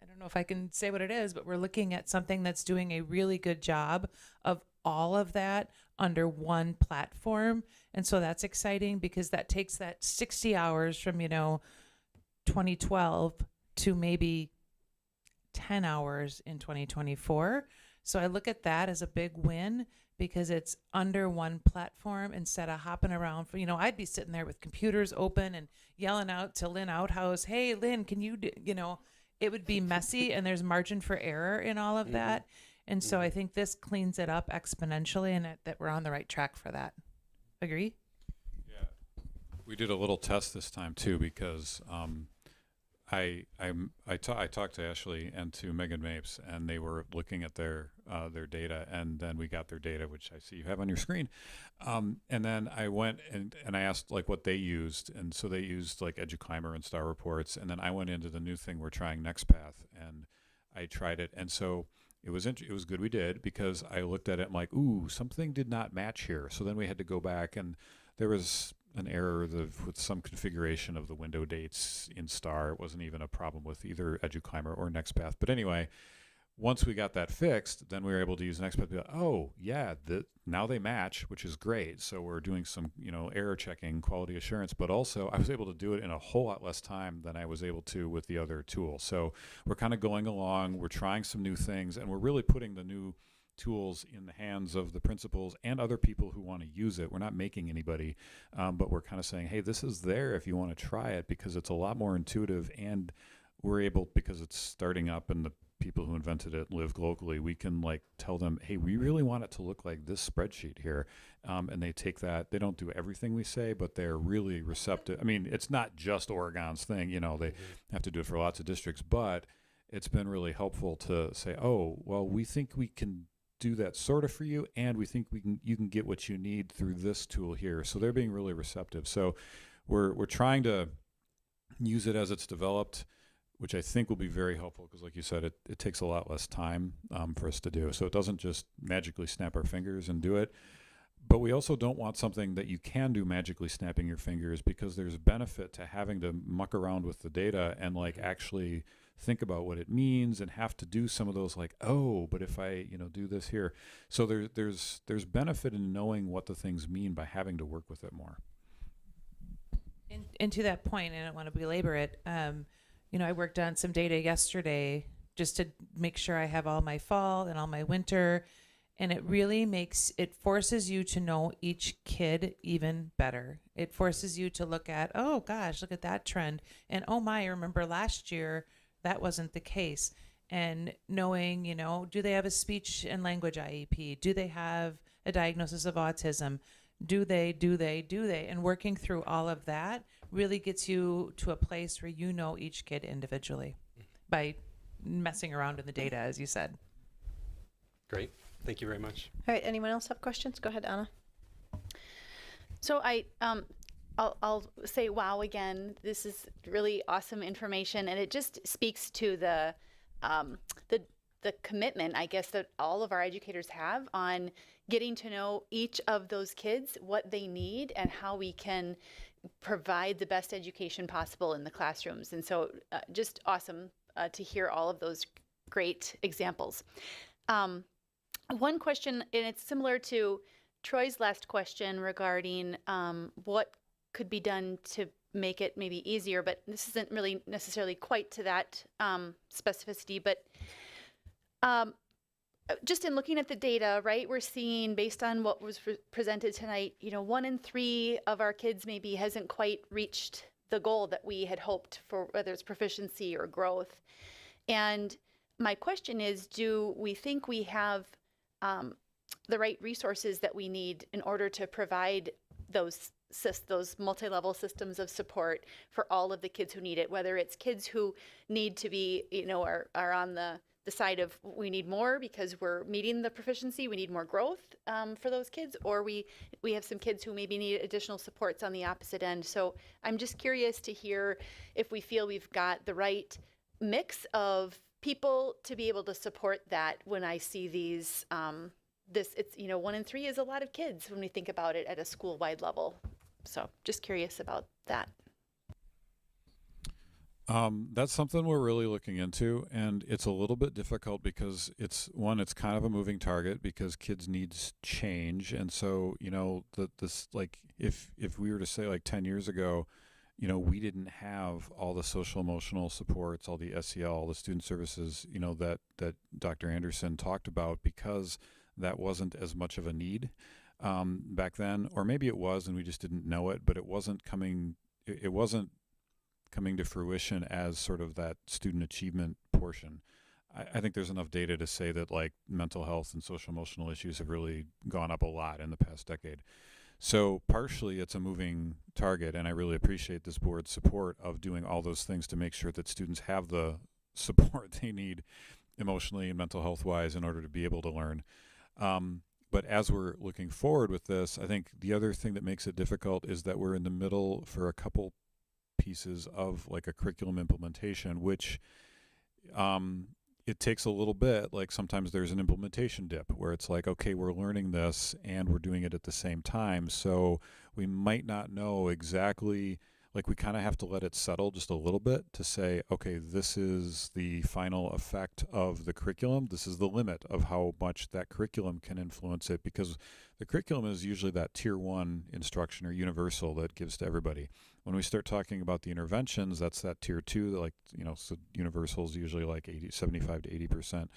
I don't know if I can say what it is, but we're looking at something that's doing a really good job of all of that under one platform. And so that's exciting because that takes that 60 hours from, you know, 2012 to maybe 10 hours in 2024. So I look at that as a big win because it's under one platform instead of hopping around. For, I'd be sitting there with computers open and yelling out to Lynn Outhouse, "Hey, Lynn, can you do?" It would be messy, and there's margin for error in all of that. And so I think this cleans it up exponentially, and that we're on the right track for that. Agree? Yeah, we did a little test this time too because I talked to Ashley and to Megan Mapes, and they were looking at their data, and then we got their data, which I see you have on your screen. And then I went and I asked like what they used, and so they used like EduClimber and Star Reports, and then I went into the new thing we're trying, NextPath, and I tried it, and so it was good we did, because I looked at it and like, ooh, something did not match here. So then we had to go back, and there was an error with some configuration of the window dates in Star. It wasn't even a problem with either EduClimber or NextPath. But anyway, once we got that fixed, then we were able to use NextPath to be like, oh, yeah, now they match, which is great. So we're doing some, error checking, quality assurance, but also I was able to do it in a whole lot less time than I was able to with the other tool. So we're kind of going along, we're trying some new things, and we're really putting the new tools in the hands of the principals and other people who want to use it. We're not making anybody, but we're kind of saying, hey, this is there if you want to try it, because it's a lot more intuitive, and we're able, because it's starting up and the people who invented it live locally, we can like tell them, hey, we really want it to look like this spreadsheet here. And they take that. They don't do everything we say, but they're really receptive. I mean, it's not just Oregon's thing, they have to do it for lots of districts, but it's been really helpful to say, oh, well, we think we can do that sort of for you, and we think you can get what you need through this tool here. So they're being really receptive. So we're trying to use it as it's developed, which I think will be very helpful, because like you said, it takes a lot less time for us to do. So it doesn't just magically snap our fingers and do it. But we also don't want something that you can do magically snapping your fingers, because there's benefit to having to muck around with the data and like actually think about what it means and have to do some of those like, oh, but if I, do this here. So there's benefit in knowing what the things mean by having to work with it more. And to that point, and I don't want to belabor it, I worked on some data yesterday just to make sure I have all my fall and all my winter. And it really forces you to know each kid even better. It forces you to look at, oh gosh, look at that trend. And oh my, I remember last year, that wasn't the case. And knowing, do they have a speech and language IEP? Do they have a diagnosis of autism? Do they? And working through all of that really gets you to a place where you know each kid individually by messing around in the data, as you said. Great. Thank you very much. All right, anyone else have questions? Go ahead, Anna. So I'll say wow again. This is really awesome information, and it just speaks to the commitment, I guess, that all of our educators have on getting to know each of those kids, what they need, and how we can provide the best education possible in the classrooms. And so just awesome to hear all of those great examples. One question, and it's similar to Troy's last question regarding what could be done to make it maybe easier, but this isn't really necessarily quite to that specificity, but just in looking at the data, right, we're seeing, based on what was presented tonight, 1 in 3 of our kids maybe hasn't quite reached the goal that we had hoped for, whether it's proficiency or growth. And my question is, do we think we have the right resources that we need in order to provide those multi-level systems of support for all of the kids who need it, whether it's kids who need to be, are on the side of we need more because we're meeting the proficiency, we need more growth for those kids, or we have some kids who maybe need additional supports on the opposite end. So I'm just curious to hear if we feel we've got the right mix of people to be able to support that. When I see these, it's 1 in 3 is a lot of kids when we think about it at a school-wide level. So just curious about that. That's something we're really looking into, and it's a little bit difficult because it's kind of a moving target because kids' needs change. And so, if we were to say like 10 years ago, we didn't have all the social emotional supports, all the SEL, all the student services, that Dr. Anderson talked about because that wasn't as much of a need back then, or maybe it was and we just didn't know it, but it wasn't coming to fruition as sort of that student achievement portion. I think there's enough data to say that like mental health and social emotional issues have really gone up a lot in the past decade. So partially it's a moving target, and I really appreciate this board's support of doing all those things to make sure that students have the support they need emotionally and mental health wise in order to be able to learn. But as we're looking forward with this, I think the other thing that makes it difficult is that we're in the middle for a couple pieces of like a curriculum implementation, which it takes a little bit. Like sometimes there's an implementation dip where it's like, okay, we're learning this and we're doing it at the same time. So we might not know exactly, like we kind of have to let it settle just a little bit to say, okay, this is the final effect of the curriculum. This is the limit of how much that curriculum can influence it, because the curriculum is usually that tier 1 instruction or universal that gives to everybody. When we start talking about the interventions, that's that tier 2, that like, so universal is usually like 75 to 80%.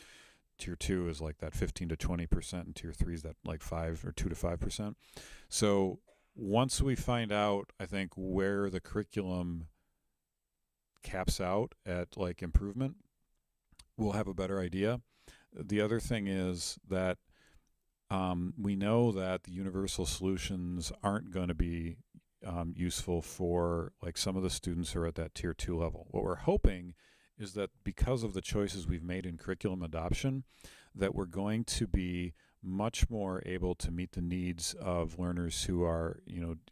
Tier 2 is like that 15 to 20%, and tier 3 is that like 5 or 2 to 5%. So once we find out, I think, where the curriculum caps out at like improvement, we'll have a better idea. The other thing is that we know that the universal solutions aren't going to be useful for like some of the students who are at that tier 2 level. What we're hoping is that because of the choices we've made in curriculum adoption, that we're going to be much more able to meet the needs of learners who are,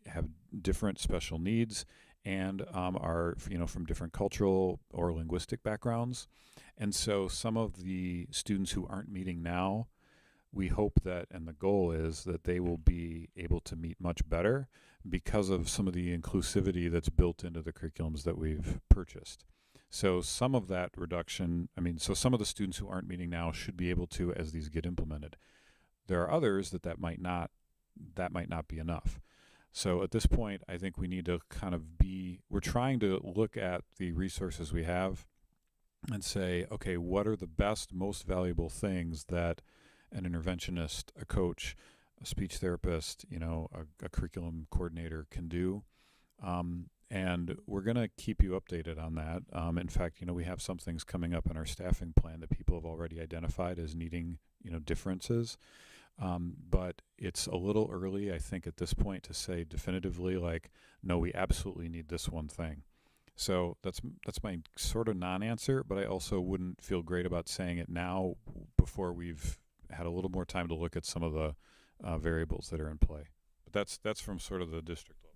have different special needs and are, from different cultural or linguistic backgrounds. And so some of the students who aren't meeting now, we hope that, and the goal is that they will be able to meet much better because of some of the inclusivity that's built into the curriculums that we've purchased. So some of that reduction, so some of the students who aren't meeting now should be able to as these get implemented. There are others that might not be enough. So at this point, I think we need to we're trying to look at the resources we have and say, okay, what are the best, most valuable things that an interventionist, a coach, a speech therapist, a curriculum coordinator can do. And we're going to keep you updated on that. In fact, we have some things coming up in our staffing plan that people have already identified as needing, differences. But it's a little early, I think, at this point to say definitively, like, no, we absolutely need this one thing. So that's my sort of non-answer, but I also wouldn't feel great about saying it now before we've had a little more time to look at some of the variables that are in play. But that's from sort of the district level.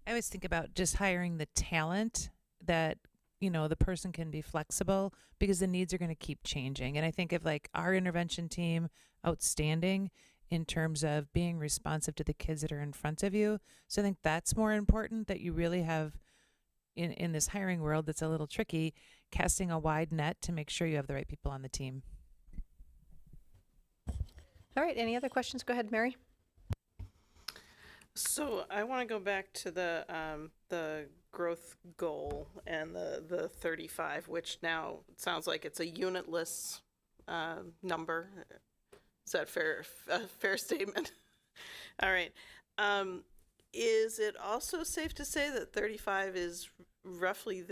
I always think about just hiring the talent that, the person can be flexible, because the needs are going to keep changing. And I think of like our intervention team, outstanding in terms of being responsive to the kids that are in front of you. So I think that's more important, that you really have in this hiring world that's a little tricky, casting a wide net to make sure you have the right people on the team. All right, any other questions? Go ahead, Mary. So I want to go back to the growth goal and the 35, which now sounds like it's a unitless number. Is that a fair statement? All right. Is it also safe to say that 35 is roughly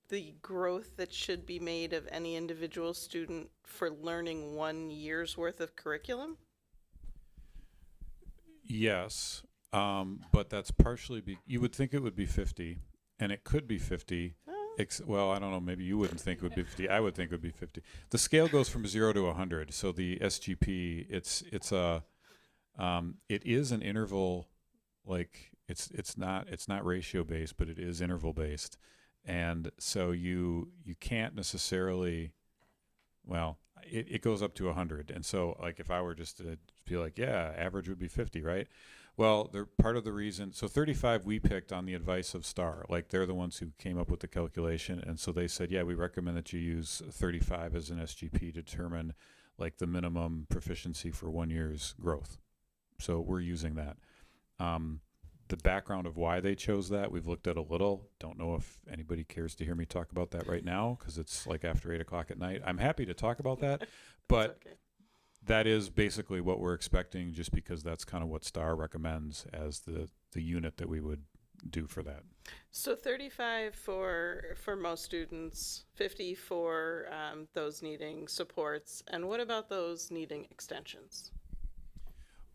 the growth that should be made of any individual student for learning 1 year's worth of curriculum? Yes, but that's partially you would think it would be 50, and it could be 50. Well, I don't know, maybe you wouldn't think it would be 50. I would think it would be 50. The scale goes from 0 to 100. So the SGP, it is an interval, like it's not ratio based, but it is interval based. And so you can't necessarily, well, it goes up to 100. And so like if I were just to be like, yeah, average would be 50, right? Well, they're part of the reason. So 35 we picked on the advice of STAR. Like they're the ones who came up with the calculation. And so they said, yeah, we recommend that you use 35 as an SGP to determine like the minimum proficiency for 1 year's growth. So we're using that. The background of why they chose that, we've looked at a little. Don't know if anybody cares to hear me talk about that right now, because it's like after 8 o'clock at night. I'm happy to talk about that, but okay. that is basically what we're expecting, just because that's kind of what STAR recommends as the unit that we would do for that. So 35 for most students, 50 for those needing supports, and what about those needing extensions?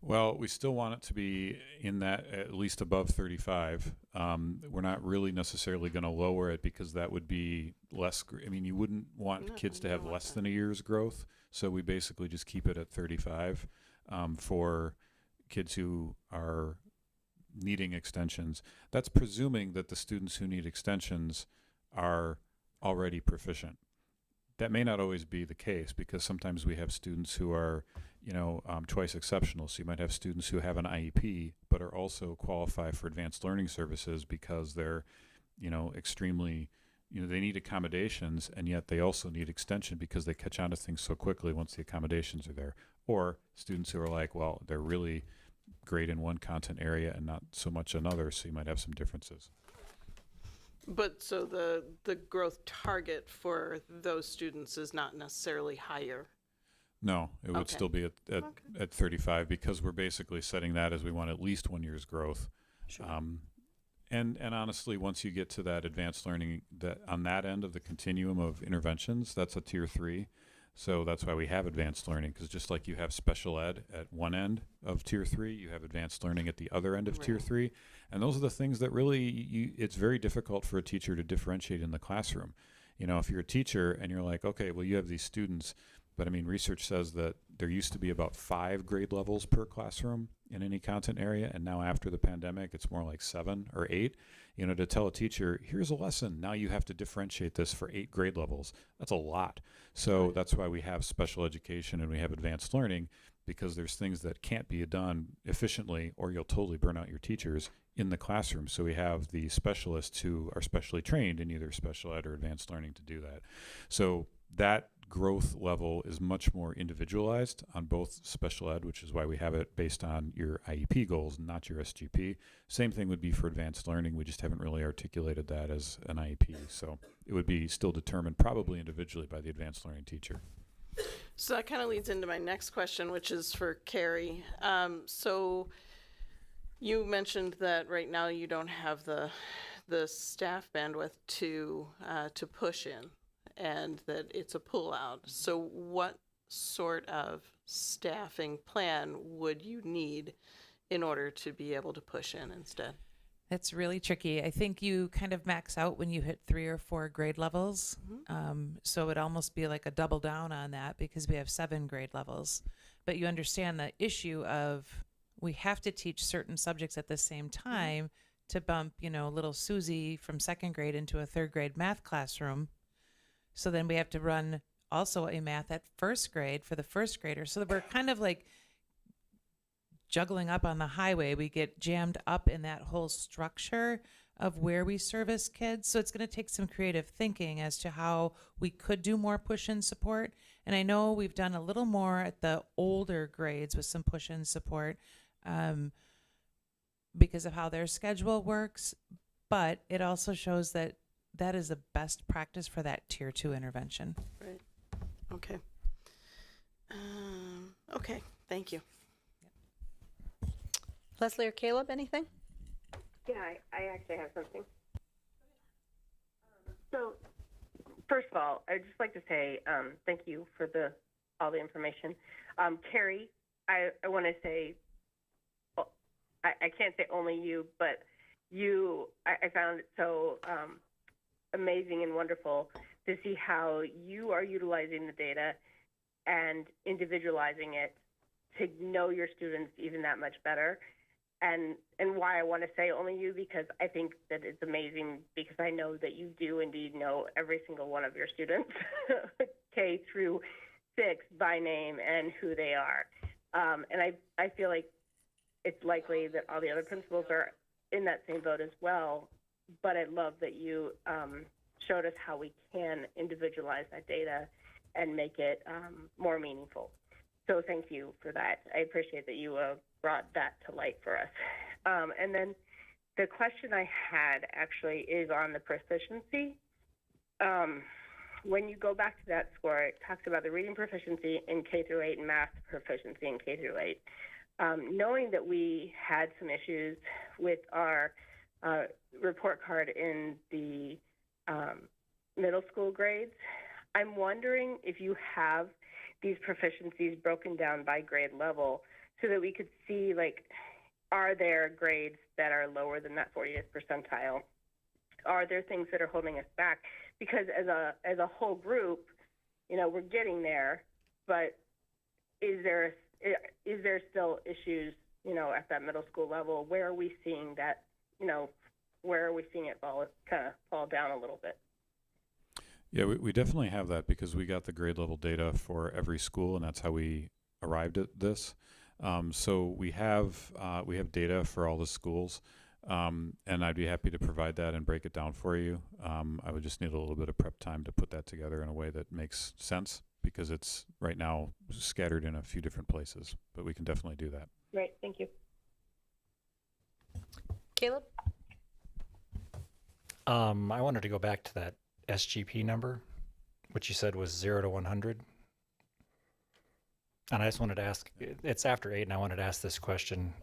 Well, we still want it to be in that at least above 35. We're not really necessarily going to lower it because that would be less. I mean, you wouldn't want kids to have less than a year's growth. So we basically just keep it at 35 for kids who are needing extensions. That's presuming that the students who need extensions are already proficient. That may not always be the case, because sometimes we have students who are, twice exceptional. So you might have students who have an IEP but are also qualify for advanced learning services because they're, extremely, they need accommodations, and yet they also need extension because they catch on to things so quickly once the accommodations are there. Or students who are like, well, they're really great in one content area and not so much another, so you might have some differences. But so the growth target for those students is not necessarily higher? No, it would still be at 35, because we're basically setting that as we want at least 1 year's growth. Sure. And honestly, once you get to that advanced learning, that on that end of the continuum of interventions, that's a tier 3. So that's why we have advanced learning, because just like you have special ed at one end of tier 3, you have advanced learning at the other end of tier 3. And those are the things that really, it's very difficult for a teacher to differentiate in the classroom. If you're a teacher and you're like, okay, well, you have these students, but I mean, research says that there used to be about 5 grade levels per classroom in any content area, and now after the pandemic, it's more like 7 or 8. To tell a teacher, here's a lesson, now you have to differentiate this for 8 grade levels. That's a lot. So that's why we have special education and we have advanced learning, because there's things that can't be done efficiently, or you'll totally burn out your teachers in the classroom. So we have the specialists who are specially trained in either special ed or advanced learning to do that. So that growth level is much more individualized on both special ed, which is why we have it based on your IEP goals, not your SGP. Same thing would be for advanced learning. We just haven't really articulated that as an IEP. So it would be still determined probably individually by the advanced learning teacher. So that kind of leads into my next question, which is for Carrie. So you mentioned that right now you don't have the staff bandwidth to push in, and that it's a pullout. So what sort of staffing plan would you need in order to be able to push in instead? That's really tricky. I think you kind of max out when you hit 3 or 4 grade levels. So it'd almost be like a double down on that, because we have 7 grade levels. But you understand the issue of we have to teach certain subjects at the same time to bump, little Susie from 2nd grade into a 3rd grade math classroom. So then we have to run also a math at 1st grade for the 1st grader. So we're kind of like juggling up on the highway. We get jammed up in that whole structure of where we service kids. So it's going to take some creative thinking as to how we could do more push-in support. And I know we've done a little more at the older grades with some push-in support because of how their schedule works. But it also shows that that is the best practice for that tier 2 intervention. Right. Okay. Okay. Thank you. Leslie or Caleb, anything? Yeah, I actually have something. So, first of all, I'd just like to say thank you for all the information. Carrie, I want to say, I can't say only you, but I found it so amazing and wonderful to see how you are utilizing the data and individualizing it to know your students even that much better. And why I want to say only you, because I think that it's amazing, because I know that you do indeed know every single one of your students, K through 6, by name and who they are. And I feel like it's likely that all the other principals are in that same boat as well, but I love that you showed us how we can individualize that data and make it more meaningful. So thank you for that. I appreciate that you brought that to light for us. And then the question I had actually is on the proficiency. when you go back to that score, it talks about the reading proficiency in K through 8 and math proficiency in K through 8. Knowing that we had some issues with our report card in the middle school grades, I'm wondering if you have these proficiencies broken down by grade level so that we could see, like, are there grades that are lower than that 40th percentile? Are there things that are holding us back? Because as a whole group, you know, we're getting there, but is there still issues, you know, at that middle school level? Where are we seeing that, you know, where are we seeing it fall down a little bit? Yeah, we definitely have that because we got the grade level data for every school, and that's how we arrived at this. So we have data for all the schools, and I'd be happy to provide that and break it down for you. I would just need a little bit of prep time to put that together in a way that makes sense because it's right now scattered in a few different places, but we can definitely do that. Right, thank you. Caleb? I wanted to go back to that SGP number, which you said was 0 to 100. And I just wanted to ask, it's after 8, and I wanted to ask this question.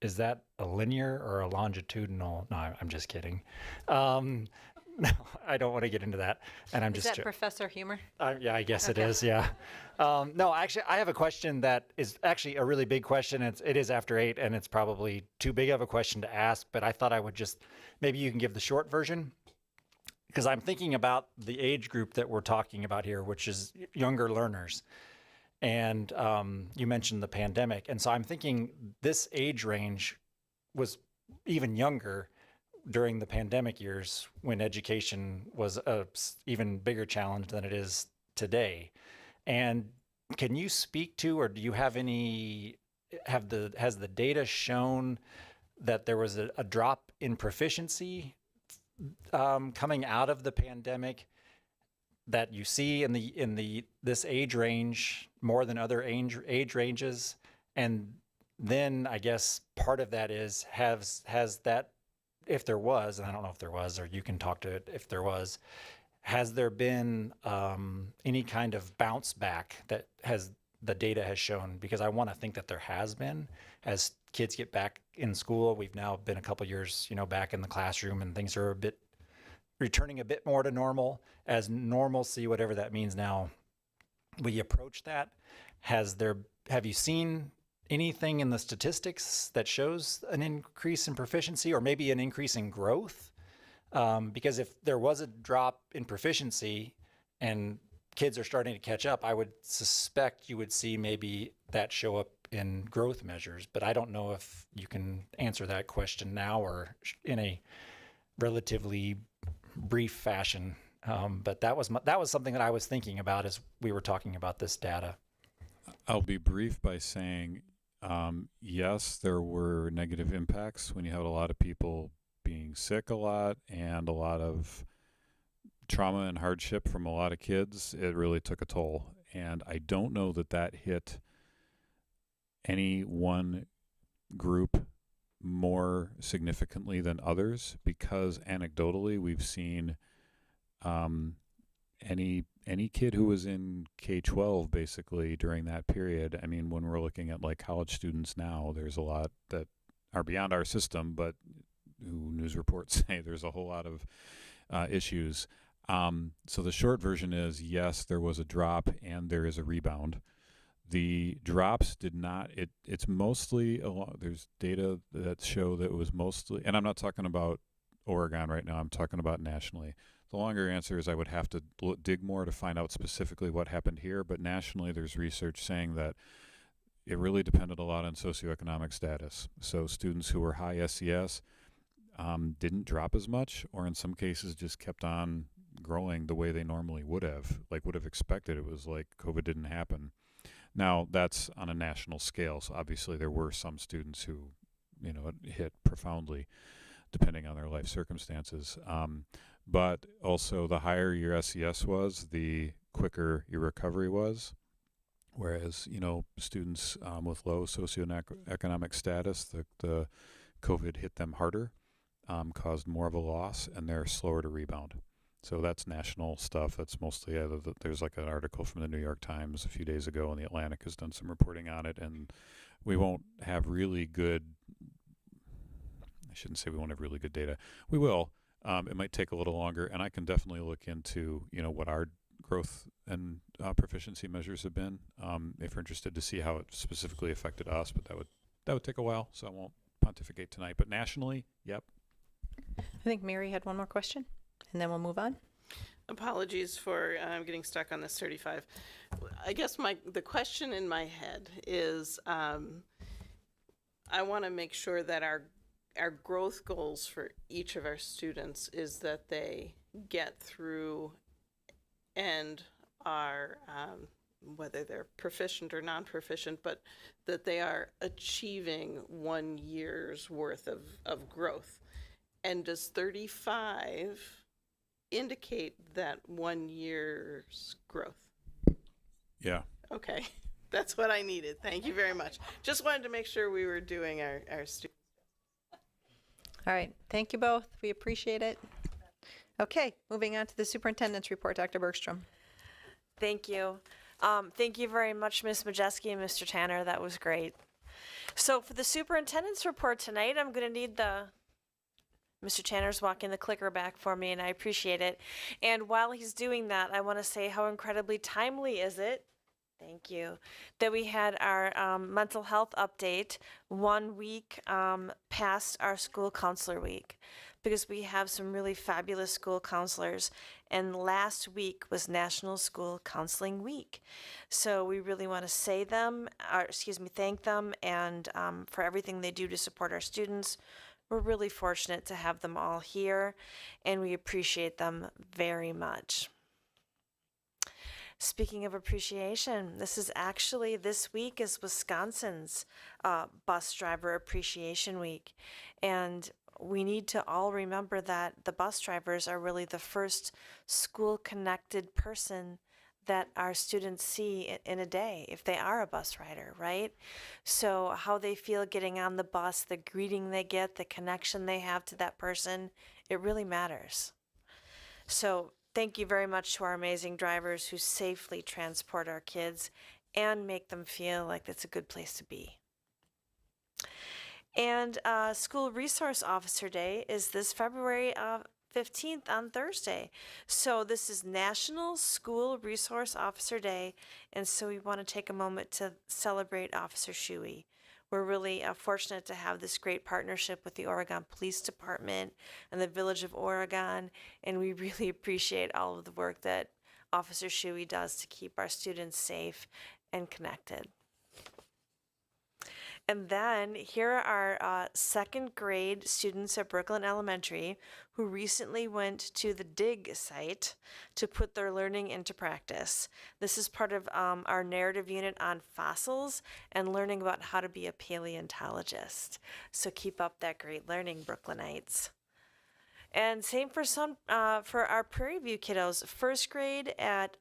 Is that a linear or a longitudinal? No, I'm just kidding. No, I don't want to get into that. And I'm Is just that Professor Humor? yeah, I guess it is. Yeah. No, actually, I have a question that is actually a really big question. It is after 8, and it's probably too big of a question to ask. But I thought I would just maybe you can give the short version, because I'm thinking about the age group that we're talking about here, which is younger learners. And you mentioned the pandemic, and so I'm thinking this age range was even younger during the pandemic years when education was a even bigger challenge than it is today. And can you speak to, or do you have has the data shown that there was a drop in proficiency coming out of the pandemic that you see in this age range more than other age ranges? And then I guess part of that is has that, if there was, and I don't know if there was, or you can talk to it if there was, has there been any kind of bounce back that the data has shown? Because I want to think that there has been. As kids get back in school, we've now been a couple years, back in the classroom, and things are returning a bit more to normal, as normalcy, whatever that means now. We approach that. Have you seen anything in the statistics that shows an increase in proficiency or maybe an increase in growth? Because if there was a drop in proficiency and kids are starting to catch up, I would suspect you would see maybe that show up in growth measures. But I don't know if you can answer that question now or in a relatively brief fashion. But that was something that I was thinking about as we were talking about this data. I'll be brief by saying, yes, there were negative impacts when you had a lot of people being sick a lot and a lot of trauma and hardship from a lot of kids. It really took a toll. And I don't know that hit any one group more significantly than others, because anecdotally we've seen any kid who was in K-12 basically during that period. I mean, when we're looking at like college students now, there's a lot that are beyond our system, but who news reports say there's a whole lot of issues. So the short version is, yes, there was a drop and there is a rebound. The drops did not, it's mostly, there's data that show that it was mostly, and I'm not talking about Oregon right now, I'm talking about nationally. The longer answer is I would have to dig more to find out specifically what happened here, but nationally there's research saying that it really depended a lot on socioeconomic status. So students who were high SES didn't drop as much, or in some cases just kept on growing the way they normally would have expected. It was like COVID didn't happen. Now that's on a national scale, so obviously there were some students who, it hit profoundly depending on their life circumstances. But also the higher your SES was, the quicker your recovery was. Whereas, students with low socioeconomic status, the COVID hit them harder, caused more of a loss, and they're slower to rebound. So that's national stuff. That's mostly there's like an article from the New York Times a few days ago, and the Atlantic has done some reporting on it. And we won't have really good. I shouldn't say we won't have really good data. We will. It might take a little longer, and I can definitely look into what our growth and proficiency measures have been. If you're interested to see how it specifically affected us, but that would take a while, so I won't pontificate tonight. But nationally, yep. I think Mary had one more question, and then we'll move on. Apologies for getting stuck on this 35. I guess the question in my head is I want to make sure that our growth goals for each of our students is that they get through and are, whether they're proficient or non-proficient, but that they are achieving 1 year's worth of growth. And does 35 indicate that 1 year's growth? Yeah. Okay, that's what I needed. Thank you very much. Just wanted to make sure we were doing our students. All right, thank you both. We appreciate it. Okay, moving on to the superintendent's report, Dr. Bergstrom. Thank you. Thank you very much, Ms. Majeski and Mr. Tanner. That was great. So for the superintendent's report tonight, I'm going to need Mr. Tanner's walking the clicker back for me, and I appreciate it. And while he's doing that, I want to say how incredibly timely is it, thank you, that we had our mental health update 1 week past our school counselor week, because we have some really fabulous school counselors, and last week was National School Counseling Week. So we really want to thank them, and for everything they do to support our students. We're really fortunate to have them all here, and we appreciate them very much. Speaking of appreciation, this week is Wisconsin's Bus Driver Appreciation Week, and we need to all remember that the bus drivers are really the first school-connected person that our students see in a day if they are a bus rider, right? So how they feel getting on the bus, the greeting they get, the connection they have to that person, it really matters. So thank you very much to our amazing drivers who safely transport our kids and make them feel like it's a good place to be. And School Resource Officer Day is this February 15th on Thursday. So this is National School Resource Officer Day, and so we want to take a moment to celebrate Officer Shuey. We're really fortunate to have this great partnership with the Oregon Police Department and the Village of Oregon, and we really appreciate all of the work that Officer Shuey does to keep our students safe and connected. And then here are our second grade students at Brooklyn Elementary who recently went to the DIG site to put their learning into practice. This is part of our narrative unit on fossils and learning about how to be a paleontologist. So keep up that great learning, Brooklynites. And same for our Prairie View kiddos. First grade at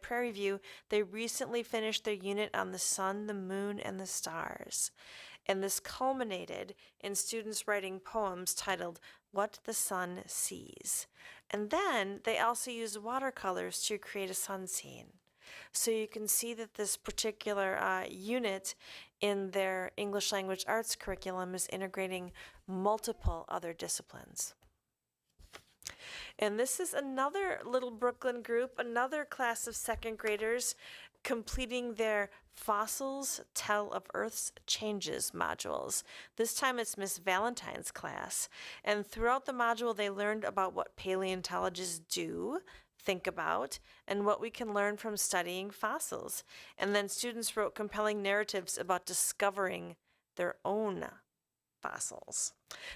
Prairie View, they recently finished their unit on the sun, the moon, and the stars. And this culminated in students writing poems titled What the Sun Sees. And then they also used watercolors to create a sun scene. So you can see that this particular unit in their English language arts curriculum is integrating multiple other disciplines. And this is another little Brooklyn group, another class of second graders completing their Fossils Tell of Earth's Changes modules. This time it's Miss Valentine's class. And throughout the module, they learned about what paleontologists do, think about, and what we can learn from studying fossils. And then students wrote compelling narratives about discovering their own fossils.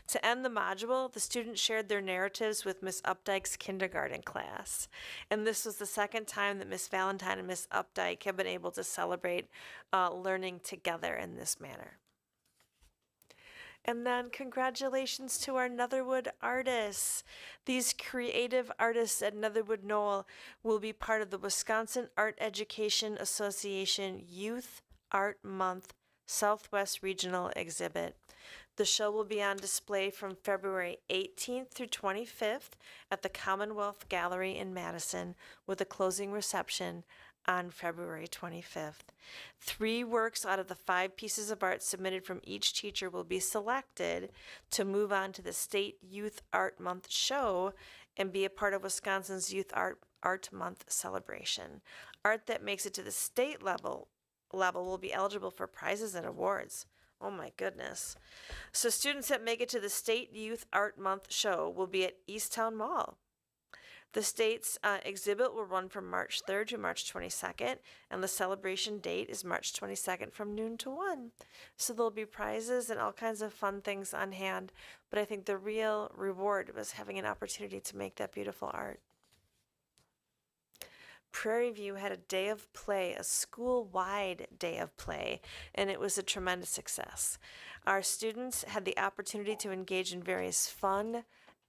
To end the module, the students shared their narratives with Miss Updike's kindergarten class. And this was the second time that Miss Valentine and Miss Updike have been able to celebrate learning together in this manner. And then congratulations to our Netherwood artists. These creative artists at Netherwood Knoll will be part of the Wisconsin Art Education Association Youth Art Month Southwest Regional exhibit. The show will be on display from February 18th through 25th at the Commonwealth Gallery in Madison, with a closing reception on February 25th. 3 works out of the 5 pieces of art submitted from each teacher will be selected to move on to the State Youth Art Month show and be a part of Wisconsin's Youth Art Month celebration. Art that makes it to the state level will be eligible for prizes and awards. Oh my goodness. So students that make it to the State Youth Art Month show will be at Easttown Mall. The state's exhibit will run from March 3rd to March 22nd, and the celebration date is March 22nd from noon to 1. So there'll be prizes and all kinds of fun things on hand, but I think the real reward was having an opportunity to make that beautiful art. Prairie View had a day of play, a school-wide day of play, and it was a tremendous success. Our students had the opportunity to engage in various fun,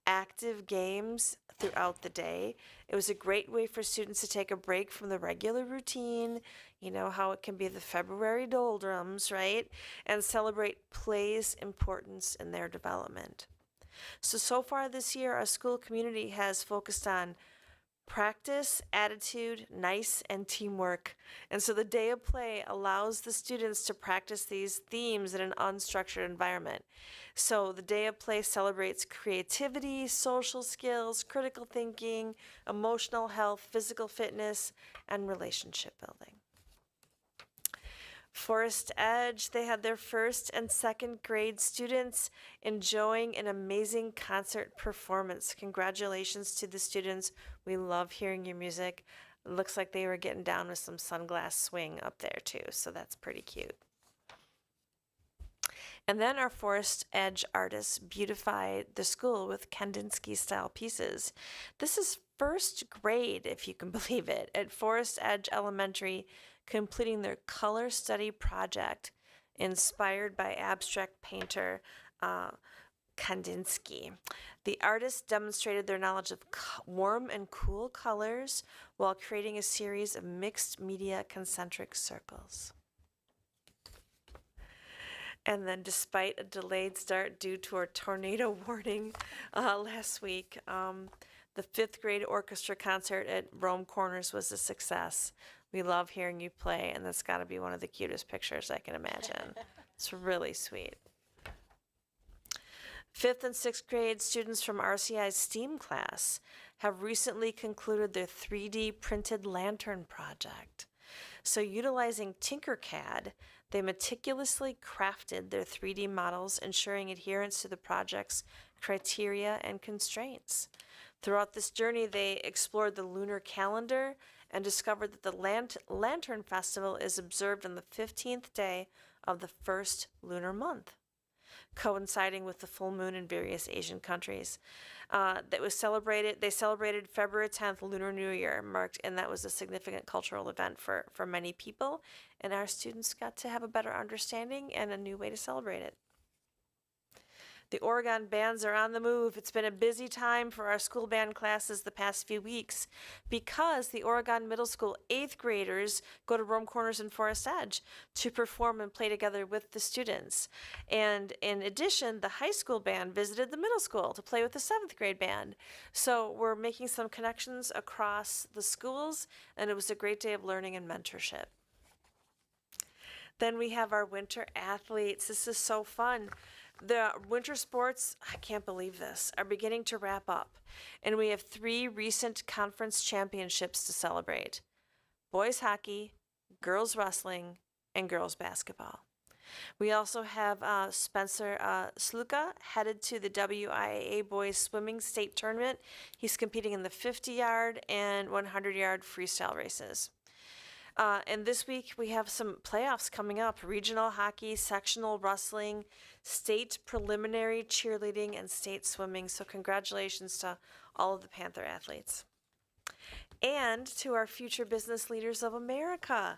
active games throughout the day. It was a great way for students to take a break from the regular routine, you know how it can be the February doldrums, right? And celebrate play's importance in their development. So far this year, our school community has focused on practice, attitude, nice, and teamwork. And so the day of play allows the students to practice these themes in an unstructured environment. So the day of play celebrates creativity, social skills, critical thinking, emotional health, physical fitness, and relationship building. Forest Edge, they had their 1st and 2nd grade students enjoying an amazing concert performance. Congratulations to the students. We love hearing your music. It looks like they were getting down with some sunglass swing up there too, so that's pretty cute. And then our Forest Edge artists beautified the school with Kandinsky style pieces. This is 1st grade, if you can believe it, at Forest Edge Elementary, completing their color study project inspired by abstract painter Kandinsky. The artists demonstrated their knowledge of warm and cool colors while creating a series of mixed media concentric circles. And then, despite a delayed start due to a tornado warning last week, the 5th grade orchestra concert at Rome Corners was a success. We love hearing you play, and that's got to be one of the cutest pictures I can imagine. It's really sweet. 5th and 6th grade students from RCI's STEAM class have recently concluded their 3D printed lantern project. So utilizing Tinkercad, they meticulously crafted their 3D models, ensuring adherence to the project's criteria and constraints. Throughout this journey, they explored the lunar calendar and discovered that the Lantern Festival is observed on the 15th day of the 1st lunar month, coinciding with the full moon in various Asian countries. They celebrated February 10th, Lunar New Year, and that was a significant cultural event for many people, and our students got to have a better understanding and a new way to celebrate it. The Oregon bands are on the move. It's been a busy time for our school band classes the past few weeks because the Oregon Middle School 8th graders go to Rome Corners and Forest Edge to perform and play together with the students. And in addition, the high school band visited the middle school to play with the 7th grade band. So we're making some connections across the schools, and it was a great day of learning and mentorship. Then we have our winter athletes. This is so fun. The winter sports, I can't believe this, are beginning to wrap up, and we have 3 recent conference championships to celebrate: boys hockey, girls wrestling, and girls basketball. We also have Spencer Sluka headed to the WIAA boys swimming state tournament. He's competing in the 50-yard and 100-yard freestyle races. And this week we have some playoffs coming up: regional hockey, sectional wrestling, state preliminary cheerleading, and state swimming. So congratulations to all of the Panther athletes. And to our future business leaders of America.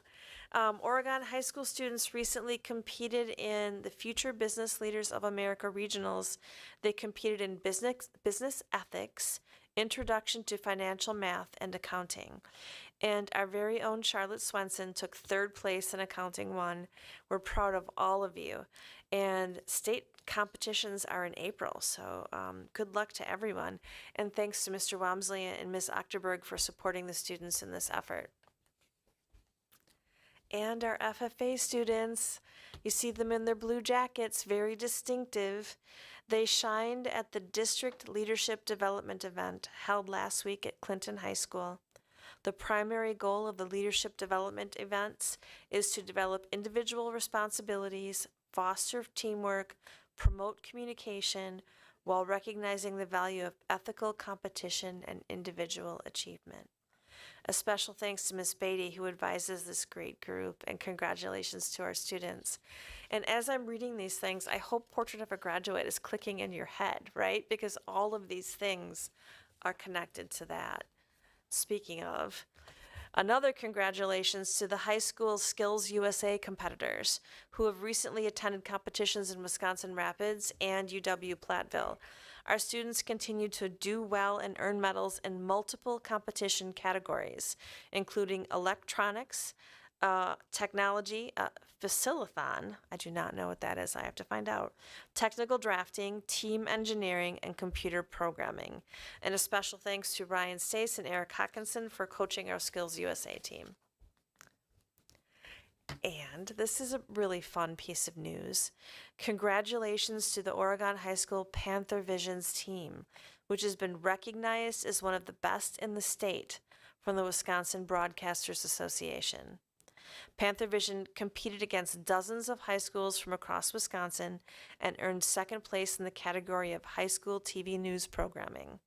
Oregon high school students recently competed in the Future Business Leaders of America regionals. They competed in business ethics, introduction to financial math, and accounting. And our very own Charlotte Swenson took 3rd place in Accounting 1. We're proud of all of you. And state competitions are in April, so good luck to everyone. And thanks to Mr. Wamsley and Ms. Ochterberg for supporting the students in this effort. And our FFA students, you see them in their blue jackets, very distinctive. They shined at the District Leadership Development event held last week at Clinton High School. The primary goal of the leadership development events is to develop individual responsibilities, foster teamwork, promote communication, while recognizing the value of ethical competition and individual achievement. A special thanks to Ms. Beatty, who advises this great group, and congratulations to our students. And as I'm reading these things, I hope Portrait of a Graduate is clicking in your head, right? Because all of these things are connected to that. Speaking of, another congratulations to the high school Skills USA competitors who have recently attended competitions in Wisconsin Rapids and UW Platteville. Our students continue to do well and earn medals in multiple competition categories, including electronics, technology, Facilithon, I do not know what that is, I have to find out, technical drafting, team engineering, and computer programming. And a special thanks to Ryan Stace and Eric Hawkinson for coaching our Skills USA team. And this is a really fun piece of news. Congratulations to the Oregon High School Panther Visions team, which has been recognized as one of the best in the state from the Wisconsin Broadcasters Association. Panther Vision competed against dozens of high schools from across Wisconsin and earned 2nd place in the category of high school TV news programming.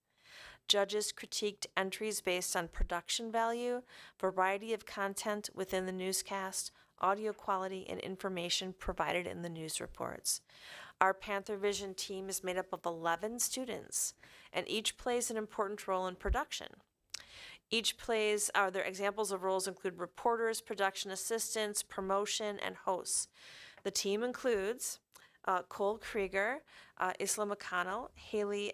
Judges critiqued entries based on production value, variety of content within the newscast, audio quality, and information provided in the news reports. Our Panther Vision team is made up of 11 students, and each plays an important role in production. Their examples of roles include reporters, production assistants, promotion, and hosts. The team includes Cole Krieger, Isla McConnell, Haley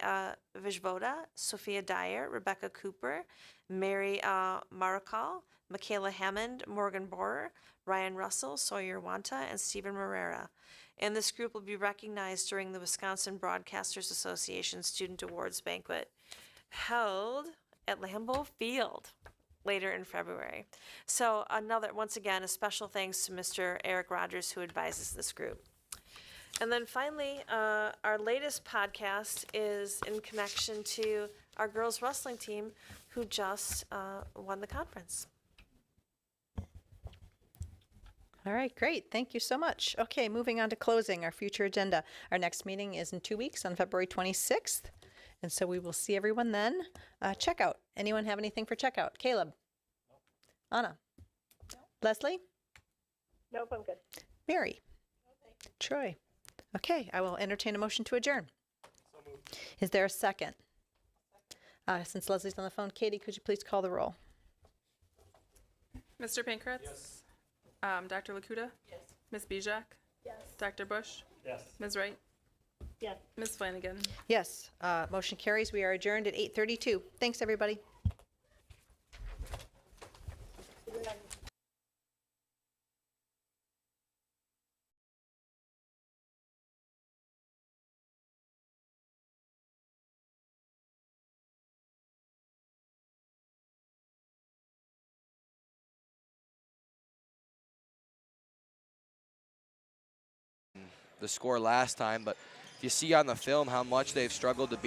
Vizvoda, Sophia Dyer, Rebecca Cooper, Mary Maracall, Michaela Hammond, Morgan Borer, Ryan Russell, Sawyer Wanta, and Stephen Marrera. And this group will be recognized during the Wisconsin Broadcasters Association Student Awards Banquet held at Lambeau Field later in February. So once again, a special thanks to Mr. Eric Rogers, who advises this group. And then finally, our latest podcast is in connection to our girls wrestling team, who just won the conference. All right, great. Thank you so much. Okay, moving on to closing our future agenda. Our next meeting is in 2 weeks on February 26th. And so we will see everyone then. Checkout. Anyone have anything for checkout? Caleb? No. Anna? No. Leslie? Nope, I'm good. Mary? No, Troy? Okay, I will entertain a motion to adjourn. So moved. Is there a second? Since Leslie's on the phone, Katie, could you please call the roll? Mr. Pankratz? Yes. Dr. Lakuta? Yes. Ms. Bijak? Yes. Dr. Bush? Yes. Ms. Wright? Yes. Ms. Flanagan? Yes. Motion carries. We are adjourned at 8:32. Thanks, everybody. The score last time, but if you see on the film how much they've struggled to beat